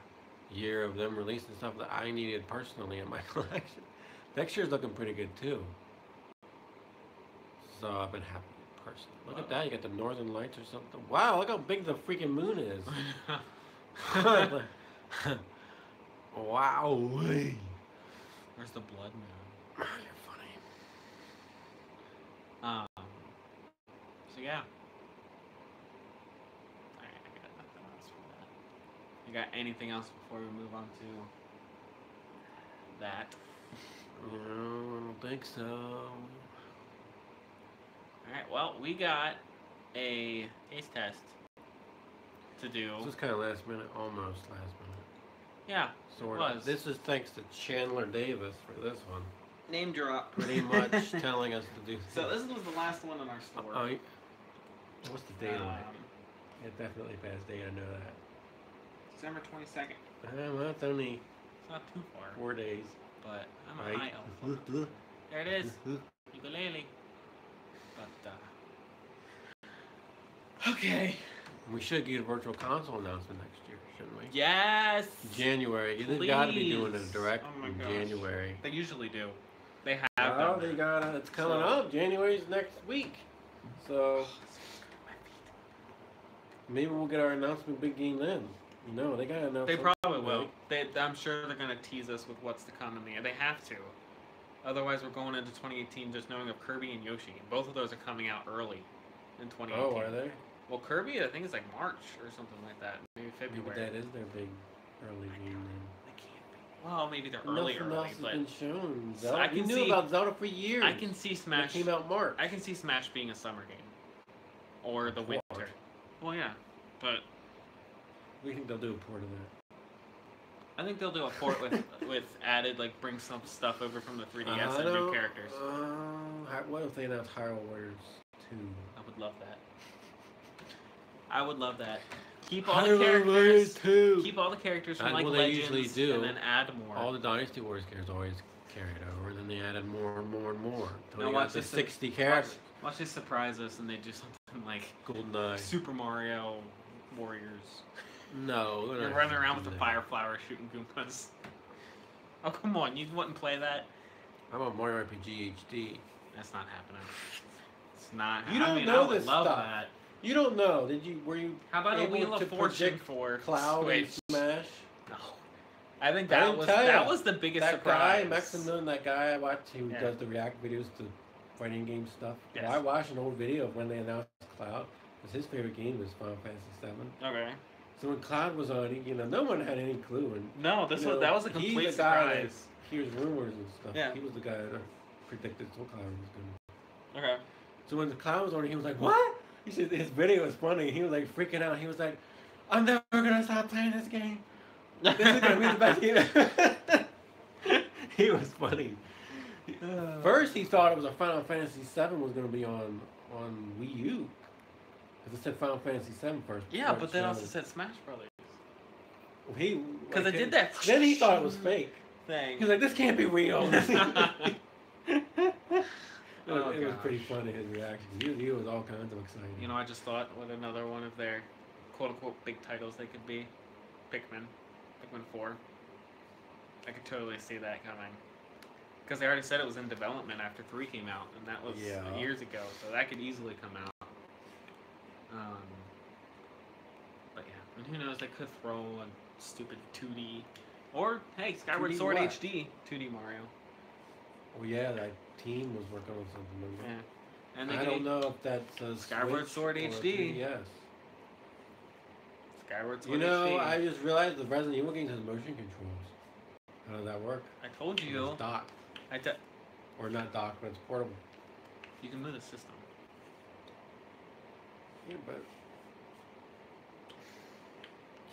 Speaker 1: year of them releasing stuff that I needed personally in my collection. Next year's looking pretty good too. So I've been happy personally. Look at that, you got the Northern Lights or something. Wow, look how big the freaking moon is. Wow.
Speaker 2: Where's the blood moon?
Speaker 1: You're funny.
Speaker 2: So yeah. I got nothing else for that. You got anything else before we move on to that?
Speaker 1: No, I don't think so.
Speaker 2: Alright, well, we got a taste test to do.
Speaker 1: This was kind of last minute, almost last minute.
Speaker 2: Yeah,
Speaker 1: Sort
Speaker 2: it
Speaker 1: of.
Speaker 2: was.
Speaker 1: This is thanks to Chandler Davis for this one.
Speaker 2: Name drop.
Speaker 1: Pretty much telling us to do
Speaker 2: So this was the last one in our store.
Speaker 1: Oh, what's the date on it?
Speaker 2: Um,
Speaker 1: It definitely passed date, I know that.
Speaker 2: December 22nd.
Speaker 1: Well, it's only
Speaker 2: It's not too far,
Speaker 1: 4 days.
Speaker 2: but I'm a
Speaker 1: Right?
Speaker 2: high elf. There it is. Ukulele. But, okay.
Speaker 1: We should get a virtual console announcement next year, shouldn't we?
Speaker 2: Yes!
Speaker 1: January. They've got to be doing a
Speaker 2: Please.
Speaker 1: direct
Speaker 2: Oh my
Speaker 1: in
Speaker 2: gosh.
Speaker 1: January.
Speaker 2: They usually do. They have
Speaker 1: Oh,
Speaker 2: done
Speaker 1: they
Speaker 2: that.
Speaker 1: got it's coming
Speaker 2: So-
Speaker 1: up. January's next week. So maybe we'll get our announcement big game then. No, they got to announce
Speaker 2: They
Speaker 1: something
Speaker 2: probably will.
Speaker 1: big.
Speaker 2: I'm sure they're going to tease us with what's to come in the year. They have to. Otherwise, we're going into 2018 just knowing of Kirby and Yoshi. Both of those are coming out early in 2018.
Speaker 1: Oh, are they?
Speaker 2: Well, Kirby, I think it's like March or something like that. Maybe
Speaker 1: Maybe
Speaker 2: February.
Speaker 1: that is their big early game then.
Speaker 2: They can't be. Well, maybe they're
Speaker 1: Nothing
Speaker 2: early,
Speaker 1: else has
Speaker 2: but
Speaker 1: been shown.
Speaker 2: So
Speaker 1: Zelda,
Speaker 2: I
Speaker 1: we
Speaker 2: can
Speaker 1: knew
Speaker 2: see-
Speaker 1: about Zelda for years.
Speaker 2: I can see
Speaker 1: It
Speaker 2: Smash.
Speaker 1: came out March.
Speaker 2: I can see Smash being a summer game, or the
Speaker 1: A port.
Speaker 2: winter. Well, yeah, but
Speaker 1: We think they'll do a port of that.
Speaker 2: I think they'll do a port with added like bring some stuff over from the 3DS and new characters.
Speaker 1: What if they announce Hyrule Warriors 2?
Speaker 2: I would love that. I would love that. Keep all the
Speaker 1: Hyrule Warriors
Speaker 2: characters.
Speaker 1: 2!
Speaker 2: Keep all the characters from
Speaker 1: That's
Speaker 2: like
Speaker 1: what they
Speaker 2: Legends,
Speaker 1: usually do.
Speaker 2: and then add more.
Speaker 1: All the Dynasty Wars characters always carried over, and then they added more and more and more. Until
Speaker 2: Now
Speaker 1: they
Speaker 2: watch
Speaker 1: got to
Speaker 2: this-
Speaker 1: 60 characters.
Speaker 2: Watch this surprise us, and they do something like
Speaker 1: GoldenEye.
Speaker 2: Super Mario Warriors.
Speaker 1: No. they're
Speaker 2: You're
Speaker 1: not
Speaker 2: running
Speaker 1: gonna
Speaker 2: around
Speaker 1: do
Speaker 2: with the
Speaker 1: that.
Speaker 2: fire flower shooting Goombas. Oh come on, you wouldn't play that?
Speaker 1: I'm on Mario RPG HD.
Speaker 2: That's not happening. It's not.
Speaker 1: You don't
Speaker 2: I mean,
Speaker 1: know
Speaker 2: I would
Speaker 1: this
Speaker 2: love
Speaker 1: stuff.
Speaker 2: that.
Speaker 1: You don't know. Were you
Speaker 2: How about a
Speaker 1: able
Speaker 2: Wheel
Speaker 1: to
Speaker 2: of Fortune
Speaker 1: predict
Speaker 2: for
Speaker 1: Cloud and
Speaker 2: Switch?
Speaker 1: Smash?
Speaker 2: No. I think
Speaker 1: I
Speaker 2: that
Speaker 1: didn't
Speaker 2: was
Speaker 1: tell
Speaker 2: that
Speaker 1: ya.
Speaker 2: was the biggest
Speaker 1: That
Speaker 2: surprise.
Speaker 1: guy, Maximilian, that guy I watch, who
Speaker 2: Yeah.
Speaker 1: does the react videos to fighting game stuff.
Speaker 2: Yes.
Speaker 1: Well, I watched an old video of when they announced Cloud, because his favorite game was Final Fantasy VII.
Speaker 2: Okay.
Speaker 1: So when Cloud was on, no one had any clue. And
Speaker 2: No, that was a complete
Speaker 1: he's the guy that
Speaker 2: surprise.
Speaker 1: hears rumors and stuff.
Speaker 2: Yeah.
Speaker 1: He was the guy that predicted what Cloud was going to.
Speaker 2: Okay.
Speaker 1: So when the Cloud was on, he was like, "What?" He said his video was funny. He was like freaking out. He was like, "I'm never gonna stop playing this game. This is gonna be the best game." He was funny. First, he thought it was a Final Fantasy VII was gonna be on Wii U. Because it said Final Fantasy VII first.
Speaker 2: Yeah,
Speaker 1: before it
Speaker 2: but then also
Speaker 1: showed.
Speaker 2: said Smash Brothers.
Speaker 1: Because
Speaker 2: it did that
Speaker 1: Then he thought it was fake.
Speaker 2: thing.
Speaker 1: He was like, "This can't be real." It was
Speaker 2: gosh.
Speaker 1: pretty funny, his reaction. He was all kinds of excited.
Speaker 2: You know, I just thought what another one of their quote unquote big titles they could be. Pikmin 4. I could totally see that coming. Because they already said it was in development after 3 came out, and that was
Speaker 1: Yeah.
Speaker 2: years ago, so that could easily come out. But yeah, and who knows, they could throw a stupid 2D. Or, hey, Skyward
Speaker 1: 2D
Speaker 2: Sword
Speaker 1: what?
Speaker 2: HD 2D Mario.
Speaker 1: Oh yeah, that team was working on something. Remember?
Speaker 2: Yeah. And they
Speaker 1: I don't know if that's a
Speaker 2: Skyward
Speaker 1: Switch
Speaker 2: Sword
Speaker 1: or a
Speaker 2: HD.
Speaker 1: 3DS.
Speaker 2: Skyward
Speaker 1: You
Speaker 2: Sword
Speaker 1: know,
Speaker 2: HD.
Speaker 1: I just realized the Resident Evil games has motion controls. How does that work?
Speaker 2: I told you.
Speaker 1: It's dock. Or not dock, but it's portable.
Speaker 2: You can move the system.
Speaker 1: Yeah, but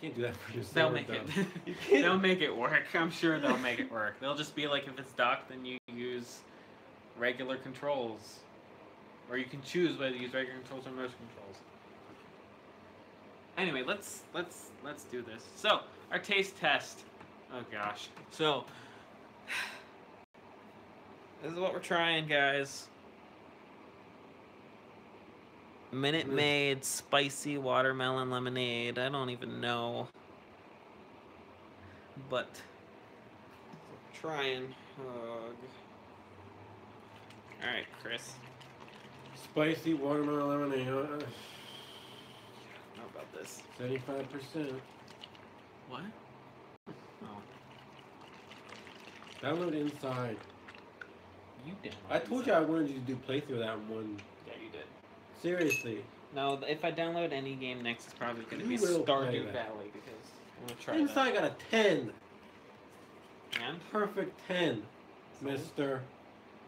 Speaker 1: you can't do that for yourself.
Speaker 2: They'll make it.
Speaker 1: You can't.
Speaker 2: They'll make it work. I'm sure they'll make it work. They'll just be like, if it's docked, then you use regular controls, or you can choose whether to use regular controls or motion controls. Anyway, let's do this. So our taste test. Oh gosh. So this is what we're trying, guys. Minute Maid spicy watermelon lemonade. I don't even know. But trying. Alright, Chris.
Speaker 1: Spicy watermelon lemonade.
Speaker 2: How about this?
Speaker 1: 75%.
Speaker 2: What? Oh.
Speaker 1: Download inside.
Speaker 2: You did.
Speaker 1: I told you I wanted you to do playthrough of that one.
Speaker 2: Yeah, you did.
Speaker 1: Seriously.
Speaker 2: No, if I download any game next, it's probably going to
Speaker 1: You
Speaker 2: be
Speaker 1: will play
Speaker 2: Stardew
Speaker 1: that.
Speaker 2: Valley because I'm going to try
Speaker 1: Inside got a 10.
Speaker 2: that. And
Speaker 1: Perfect 10, mister.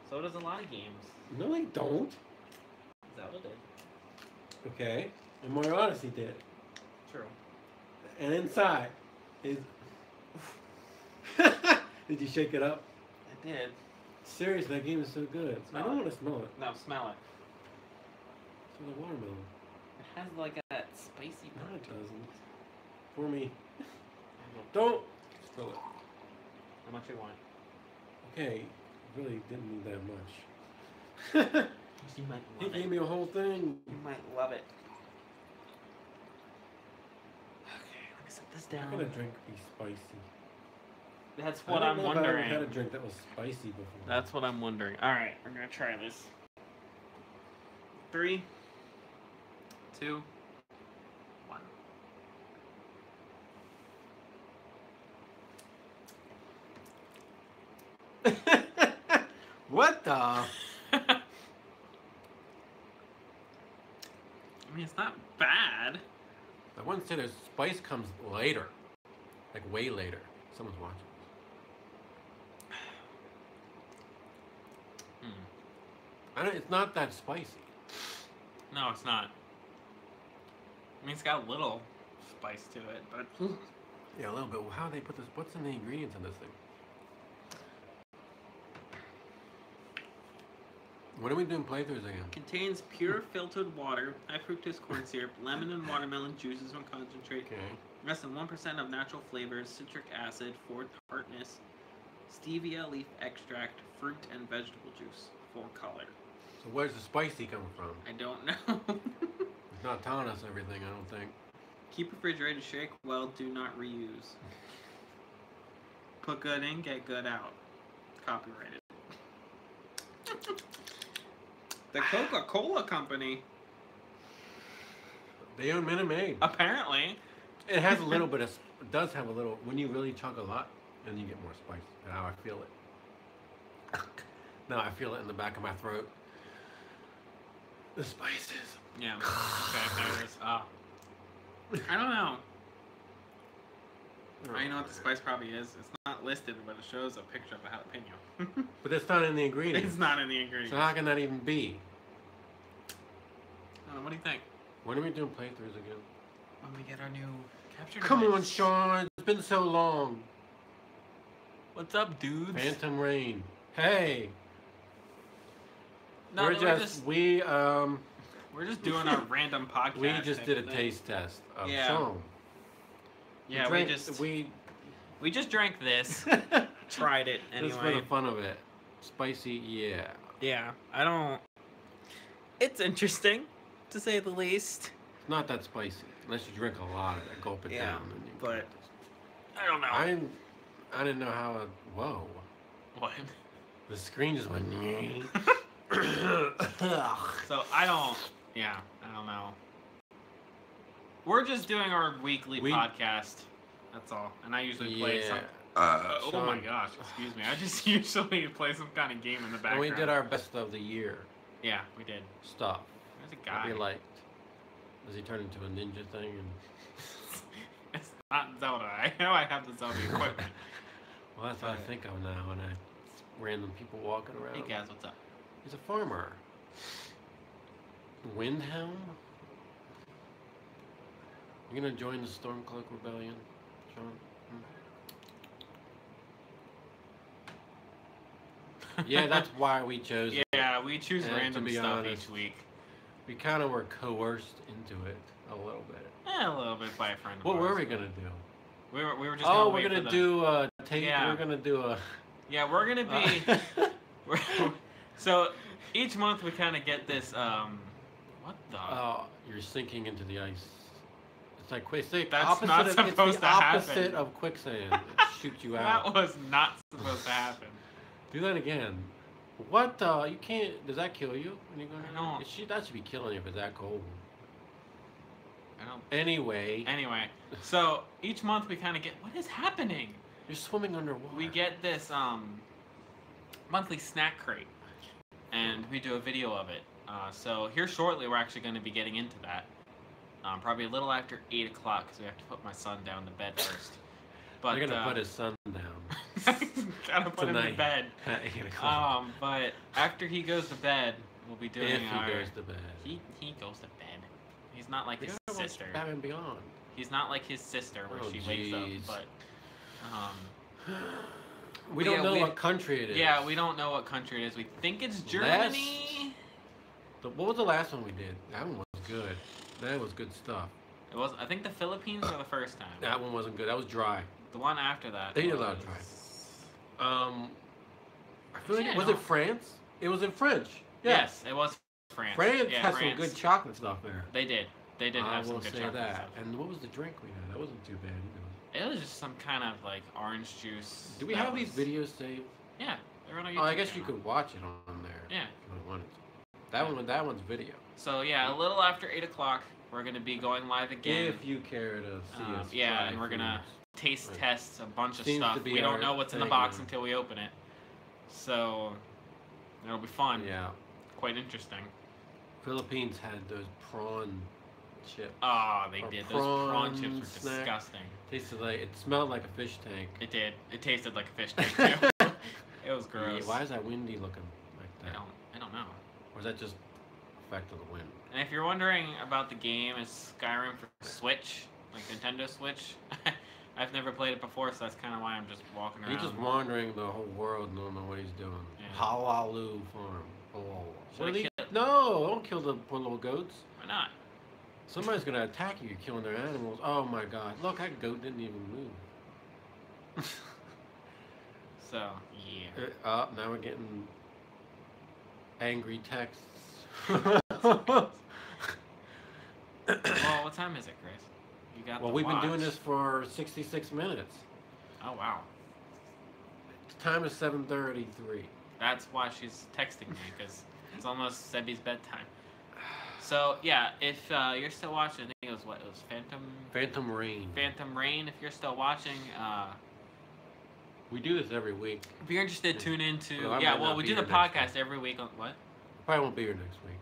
Speaker 2: so does a lot of games.
Speaker 1: No, they don't.
Speaker 2: Zelda did.
Speaker 1: Okay. And Mario Odyssey did.
Speaker 2: True.
Speaker 1: And inside is... Did you shake it up?
Speaker 2: I did.
Speaker 1: Seriously, that game is so good. I
Speaker 2: Smell
Speaker 1: don't
Speaker 2: it.
Speaker 1: want to smell it.
Speaker 2: No, smell it.
Speaker 1: It's the watermelon.
Speaker 2: It has like that spicy
Speaker 1: No,
Speaker 2: part
Speaker 1: it
Speaker 2: to it.
Speaker 1: doesn't. For me. Don't spill it.
Speaker 2: How much do you want?
Speaker 1: Okay, really didn't need that much.
Speaker 2: You might
Speaker 1: He
Speaker 2: love
Speaker 1: gave
Speaker 2: it.
Speaker 1: me a whole thing.
Speaker 2: You might love it. Okay, let me set this
Speaker 1: How
Speaker 2: down.
Speaker 1: can a drink be spicy?
Speaker 2: That's
Speaker 1: I
Speaker 2: what
Speaker 1: don't
Speaker 2: I'm
Speaker 1: know if I've ever
Speaker 2: wondering.
Speaker 1: had a drink that was spicy before.
Speaker 2: That's what I'm wondering. All right, we're gonna try this. 3, 2, 1.
Speaker 1: What the?
Speaker 2: I mean, it's not bad.
Speaker 1: I wouldn't say the spice comes later, like way later. Someone's watching. It's not that spicy.
Speaker 2: No, it's not. I mean, it's got a little spice to it, but
Speaker 1: Yeah, a little bit. How do they put this? What's in the ingredients in this thing? What are we doing playthroughs again?
Speaker 2: contains pure filtered water, high fructose corn syrup, lemon and watermelon juices from concentrate,
Speaker 1: Okay.
Speaker 2: less than 1% of natural flavors, citric acid for tartness, stevia leaf extract, fruit and vegetable juice for color.
Speaker 1: So where's the spicy coming from?
Speaker 2: I don't know.
Speaker 1: It's not telling us everything, I don't think.
Speaker 2: Keep refrigerated, shake well, do not reuse. Put good in, get good out. Copyrighted. The Coca-Cola Company.
Speaker 1: They own Minute Maid.
Speaker 2: Apparently.
Speaker 1: It has a little bit of. It does have a little. When you really chug a lot, then you get more spice. Now I feel it. Now I feel it in the back of my throat. The spices.
Speaker 2: Yeah. Okay, there it is. I don't know. I know what the spice probably is. It's not listed, but it shows a picture of a jalapeno.
Speaker 1: But it's not in the ingredients.
Speaker 2: It's not in the ingredients.
Speaker 1: So how can that even be?
Speaker 2: What do you think?
Speaker 1: When are we doing playthroughs again?
Speaker 2: When we get our new capture
Speaker 1: Come
Speaker 2: device.
Speaker 1: on, Sean. It's been so long.
Speaker 2: What's up, dudes?
Speaker 1: Phantom Rain. Hey.
Speaker 2: No,
Speaker 1: we're just doing
Speaker 2: our random podcast.
Speaker 1: We just did a
Speaker 2: thing.
Speaker 1: taste test of
Speaker 2: Yeah.
Speaker 1: Sean.
Speaker 2: Yeah, we just drank this. Tried it anyway.
Speaker 1: Just for the fun of it. Spicy, yeah.
Speaker 2: Yeah, I don't. It's interesting, to say the least.
Speaker 1: It's not that spicy unless you drink a lot of it. Gulp it
Speaker 2: Yeah,
Speaker 1: down. And you
Speaker 2: but I don't know.
Speaker 1: I didn't know how. Whoa.
Speaker 2: What?
Speaker 1: The screen just went.
Speaker 2: So I don't. Yeah, I don't know. We're just doing our weekly podcast. That's all. And I usually play some. Oh my gosh! Excuse me. I just usually play some kind of game in the background.
Speaker 1: And we did our best of the year
Speaker 2: Yeah, we did.
Speaker 1: stuff.
Speaker 2: There's a
Speaker 1: That
Speaker 2: guy.
Speaker 1: we liked. Does he turn into a ninja thing? And
Speaker 2: It's not Zelda. I know I have the Zelda equipment.
Speaker 1: well, that's what I think of now when I random people walking around.
Speaker 2: Hey guys, what's up?
Speaker 1: He's a farmer. Windhelm? You gonna join the Stormcloak Rebellion, Sean? Yeah, that's why we chose it.
Speaker 2: Yeah, we choose
Speaker 1: And
Speaker 2: random
Speaker 1: to be
Speaker 2: stuff
Speaker 1: honest,
Speaker 2: each week.
Speaker 1: We kind of were coerced into it a little bit.
Speaker 2: Yeah, a little bit by a friend of
Speaker 1: What
Speaker 2: ours.
Speaker 1: were we gonna do?
Speaker 2: We were just.
Speaker 1: Oh,
Speaker 2: gonna
Speaker 1: we're
Speaker 2: wait
Speaker 1: gonna
Speaker 2: for
Speaker 1: do a take.
Speaker 2: Yeah.
Speaker 1: We're gonna do a.
Speaker 2: Yeah, we're gonna be. So each month we kind of get this. What the?
Speaker 1: You're sinking into the ice. It's like quicksand.
Speaker 2: That's not supposed to happen.
Speaker 1: Opposite of quicksand. It shoots you out.
Speaker 2: That was not supposed to happen.
Speaker 1: Do that again. What? You can't. Does that kill you when you go
Speaker 2: I
Speaker 1: down?
Speaker 2: don't-
Speaker 1: That should be killing you if it's that cold.
Speaker 2: I don't.
Speaker 1: Anyway,
Speaker 2: Anyway, so each month we kind of get what is happening.
Speaker 1: you're swimming underwater.
Speaker 2: We get this monthly snack crate, and we do a video of it. So here shortly, we're actually going to be getting into that. Probably a little after 8 o'clock, because we have to put my son down to bed first. But
Speaker 1: You're gonna put his son down.
Speaker 2: gotta put him to
Speaker 1: Tonight.
Speaker 2: bed.
Speaker 1: At 8 o'clock.
Speaker 2: But after he goes to bed, we'll be doing
Speaker 1: if
Speaker 2: our.
Speaker 1: he goes to bed.
Speaker 2: He goes to bed. He's not like his
Speaker 1: You gotta watch
Speaker 2: sister.
Speaker 1: Batman Beyond.
Speaker 2: He's not like his sister where
Speaker 1: Oh,
Speaker 2: she wakes up.
Speaker 1: jeez.
Speaker 2: But
Speaker 1: We
Speaker 2: Yeah,
Speaker 1: don't know
Speaker 2: we-
Speaker 1: what country it is.
Speaker 2: yeah, we don't know what country it is. We think it's Germany.
Speaker 1: What was the last one we did? That one was good. That was good stuff.
Speaker 2: It was. I think the Philippines for the first time.
Speaker 1: That one wasn't good. That was dry.
Speaker 2: The one after that.
Speaker 1: They did a lot of I feel like
Speaker 2: Yeah,
Speaker 1: was
Speaker 2: no.
Speaker 1: it France? It was in French. Yeah.
Speaker 2: Yes, it was France.
Speaker 1: France
Speaker 2: Yeah,
Speaker 1: has
Speaker 2: France.
Speaker 1: some good chocolate stuff there.
Speaker 2: They did. They did
Speaker 1: I
Speaker 2: have some
Speaker 1: will
Speaker 2: good
Speaker 1: say
Speaker 2: chocolate
Speaker 1: that.
Speaker 2: stuff.
Speaker 1: And what was the drink we had? That wasn't too bad either.
Speaker 2: It was just some kind of like orange juice.
Speaker 1: Do we
Speaker 2: that
Speaker 1: have these
Speaker 2: was-
Speaker 1: videos saved?
Speaker 2: Yeah, they're on our YouTube
Speaker 1: Oh, I guess you
Speaker 2: channel.
Speaker 1: could watch it on there.
Speaker 2: Yeah.
Speaker 1: If you wanted to. That one's video.
Speaker 2: So yeah, a little after 8 o'clock, we're gonna be going live again.
Speaker 1: If you care to see us.
Speaker 2: Yeah,
Speaker 1: try
Speaker 2: and we're gonna
Speaker 1: foods.
Speaker 2: taste
Speaker 1: Right.
Speaker 2: test a bunch of
Speaker 1: Seems to
Speaker 2: stuff.
Speaker 1: be
Speaker 2: We don't
Speaker 1: our
Speaker 2: know what's in the
Speaker 1: thing,
Speaker 2: box
Speaker 1: yeah.
Speaker 2: until we open it. So it'll be fun.
Speaker 1: Yeah.
Speaker 2: Quite interesting.
Speaker 1: Philippines had those prawn chips.
Speaker 2: Oh, they
Speaker 1: Or
Speaker 2: did. Those prawn chips
Speaker 1: prawn
Speaker 2: were
Speaker 1: snack.
Speaker 2: disgusting.
Speaker 1: Tasted like, it smelled like a fish tank.
Speaker 2: It did. It tasted like a fish tank too. It was gross.
Speaker 1: Yeah, why is that windy looking like that?
Speaker 2: I don't know.
Speaker 1: Or is that just effect of the wind?
Speaker 2: And if you're wondering about the game, it's Skyrim for Switch, like Nintendo Switch. I've never played it before, so that's kind of why I'm just walking around.
Speaker 1: He's just wandering the whole world and don't know what he's doing.
Speaker 2: Yeah.
Speaker 1: Halalu farm. Oh.
Speaker 2: Should I kill-
Speaker 1: No, don't kill the poor little goats.
Speaker 2: Why not?
Speaker 1: Somebody's gonna attack you. You're killing their animals. Oh my god. Look, that goat didn't even move.
Speaker 2: So, yeah.
Speaker 1: Now we're getting angry texts.
Speaker 2: Well, what time is it, Chris? You got
Speaker 1: Well,
Speaker 2: the
Speaker 1: we've
Speaker 2: watch.
Speaker 1: been doing this for 66 minutes.
Speaker 2: Oh, wow.
Speaker 1: The time is 7:33.
Speaker 2: That's why she's texting me, because it's almost Sebby's bedtime. So, yeah, if you're still watching, I think it was what? It was
Speaker 1: Phantom Rain.
Speaker 2: Phantom Rain. If you're still watching,
Speaker 1: We do this every week.
Speaker 2: if you're interested, tune in to...
Speaker 1: Well, I
Speaker 2: yeah,
Speaker 1: might
Speaker 2: well,
Speaker 1: not
Speaker 2: we
Speaker 1: be
Speaker 2: do the
Speaker 1: here next
Speaker 2: podcast every week on... What?
Speaker 1: Probably won't be here next week.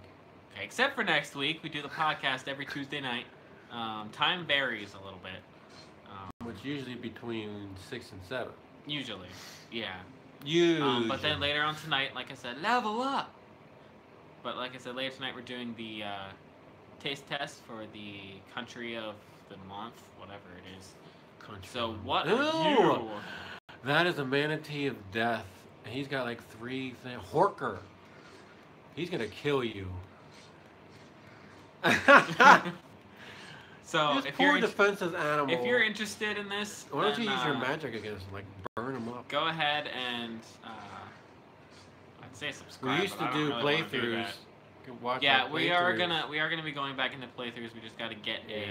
Speaker 2: Okay, except for next week, we do the podcast every Tuesday night. Time varies a little bit.
Speaker 1: Which usually between 6 and 7.
Speaker 2: Usually, yeah.
Speaker 1: Usually.
Speaker 2: But then later on tonight, like I said, level up. But like I said, later tonight we're doing the taste test for the country of the month, whatever it is.
Speaker 1: Country.
Speaker 2: So what
Speaker 1: Ew!
Speaker 2: are you?
Speaker 1: That is a manatee of death. And he's got like 3 things. Horker. He's gonna kill you.
Speaker 2: So
Speaker 1: This
Speaker 2: if
Speaker 1: poor
Speaker 2: you're
Speaker 1: defenseless animal.
Speaker 2: if you're interested in this,
Speaker 1: Why don't you
Speaker 2: then,
Speaker 1: use your magic against him? Like burn him up.
Speaker 2: Go ahead and I'd say subscribe.
Speaker 1: We used
Speaker 2: but
Speaker 1: to
Speaker 2: I don't
Speaker 1: do
Speaker 2: really wanna do
Speaker 1: playthroughs.
Speaker 2: that.
Speaker 1: You can watch
Speaker 2: Yeah,
Speaker 1: our
Speaker 2: we are
Speaker 1: playthroughs.
Speaker 2: gonna be going back into playthroughs. We just got to get a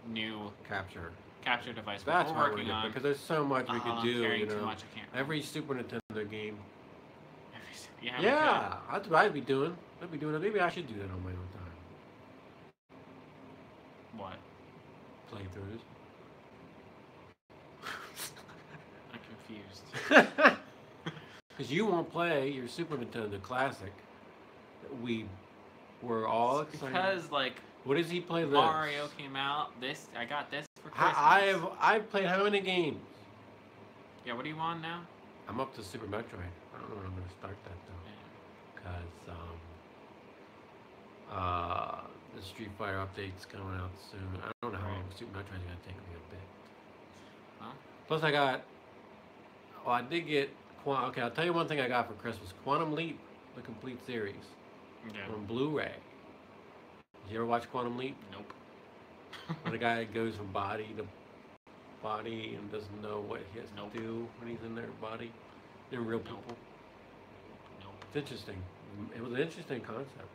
Speaker 2: new
Speaker 1: capture.
Speaker 2: capture device. Which
Speaker 1: That's
Speaker 2: we're
Speaker 1: what
Speaker 2: working on.
Speaker 1: because there's so much we could
Speaker 2: I'm
Speaker 1: do.
Speaker 2: carrying
Speaker 1: You
Speaker 2: too
Speaker 1: know,
Speaker 2: much. I can't.
Speaker 1: every Super Nintendo game.
Speaker 2: Yeah.
Speaker 1: Yeah, that's what I'd be doing. I'd be doing it. Maybe I should do that on my own time.
Speaker 2: What?
Speaker 1: Playthroughs.
Speaker 2: I'm confused.
Speaker 1: Because you won't play your Super Nintendo Classic. We were all excited.
Speaker 2: Because like
Speaker 1: What does he play this?
Speaker 2: Mario came out. I got this for Christmas.
Speaker 1: I've played how many games?
Speaker 2: Yeah. What are you on now?
Speaker 1: I'm up to Super Metroid. I don't know when I'm gonna start that though. Because the Street Fighter update's coming out soon. I don't know how long Super Metroid's gonna take me a bit.
Speaker 2: Huh?
Speaker 1: Plus I got. Well, I did get. Okay, I'll tell you one thing I got for Christmas: Quantum Leap, the complete series
Speaker 2: Yeah.
Speaker 1: on Blu-ray. You ever watch Quantum Leap?
Speaker 2: Nope.
Speaker 1: Where the guy goes from body to body and doesn't know what he has to do when he's in their body. They're real
Speaker 2: Nope.
Speaker 1: people.
Speaker 2: Nope.
Speaker 1: It's interesting. It was an interesting concept.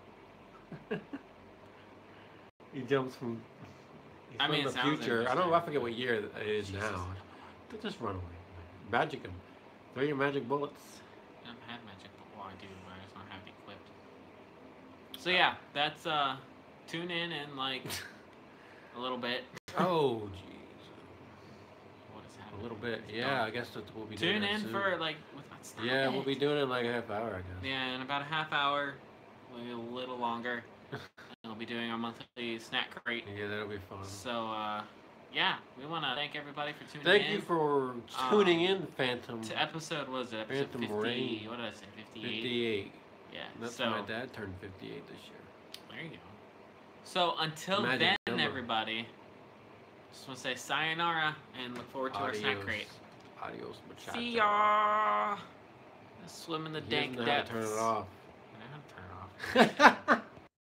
Speaker 1: He jumps from. He's
Speaker 2: I mean,
Speaker 1: from
Speaker 2: it
Speaker 1: the
Speaker 2: sounds
Speaker 1: future. I don't. I
Speaker 2: interesting.
Speaker 1: forget what year it is
Speaker 2: Jesus.
Speaker 1: now. Just run away. Magic him. Throw your magic bullets.
Speaker 2: I don't have magic, but well, I do, but I just don't have it equipped. So yeah, that's tune in like a little bit.
Speaker 1: Oh, jeez.
Speaker 2: What is
Speaker 1: A
Speaker 2: happening?
Speaker 1: little bit. Yeah, I guess that's what we'll be doing.
Speaker 2: Tune
Speaker 1: that
Speaker 2: in
Speaker 1: soon.
Speaker 2: for like. What's that?
Speaker 1: Yeah, we'll be doing it in like a half hour, I guess.
Speaker 2: Yeah, in about a half hour, maybe a little longer. We'll be doing our monthly snack crate.
Speaker 1: Yeah, that'll be fun.
Speaker 2: So yeah, we want to thank everybody for tuning in.
Speaker 1: Thank you for tuning in, Phantom.
Speaker 2: To episode, what was it? Episode
Speaker 1: Phantom
Speaker 2: 50.
Speaker 1: Rain.
Speaker 2: What did I say? 58.
Speaker 1: 58.
Speaker 2: Yeah.
Speaker 1: That's
Speaker 2: so
Speaker 1: my dad turned 58 this year.
Speaker 2: there you go. So until
Speaker 1: Magic
Speaker 2: then,
Speaker 1: number.
Speaker 2: everybody, just want to say sayonara and look forward to our snack crate.
Speaker 1: Adios, muchacho.
Speaker 2: See ya. Swim in the
Speaker 1: He
Speaker 2: dank
Speaker 1: doesn't know how to
Speaker 2: depths.
Speaker 1: turn it off.
Speaker 2: I know how to turn it off.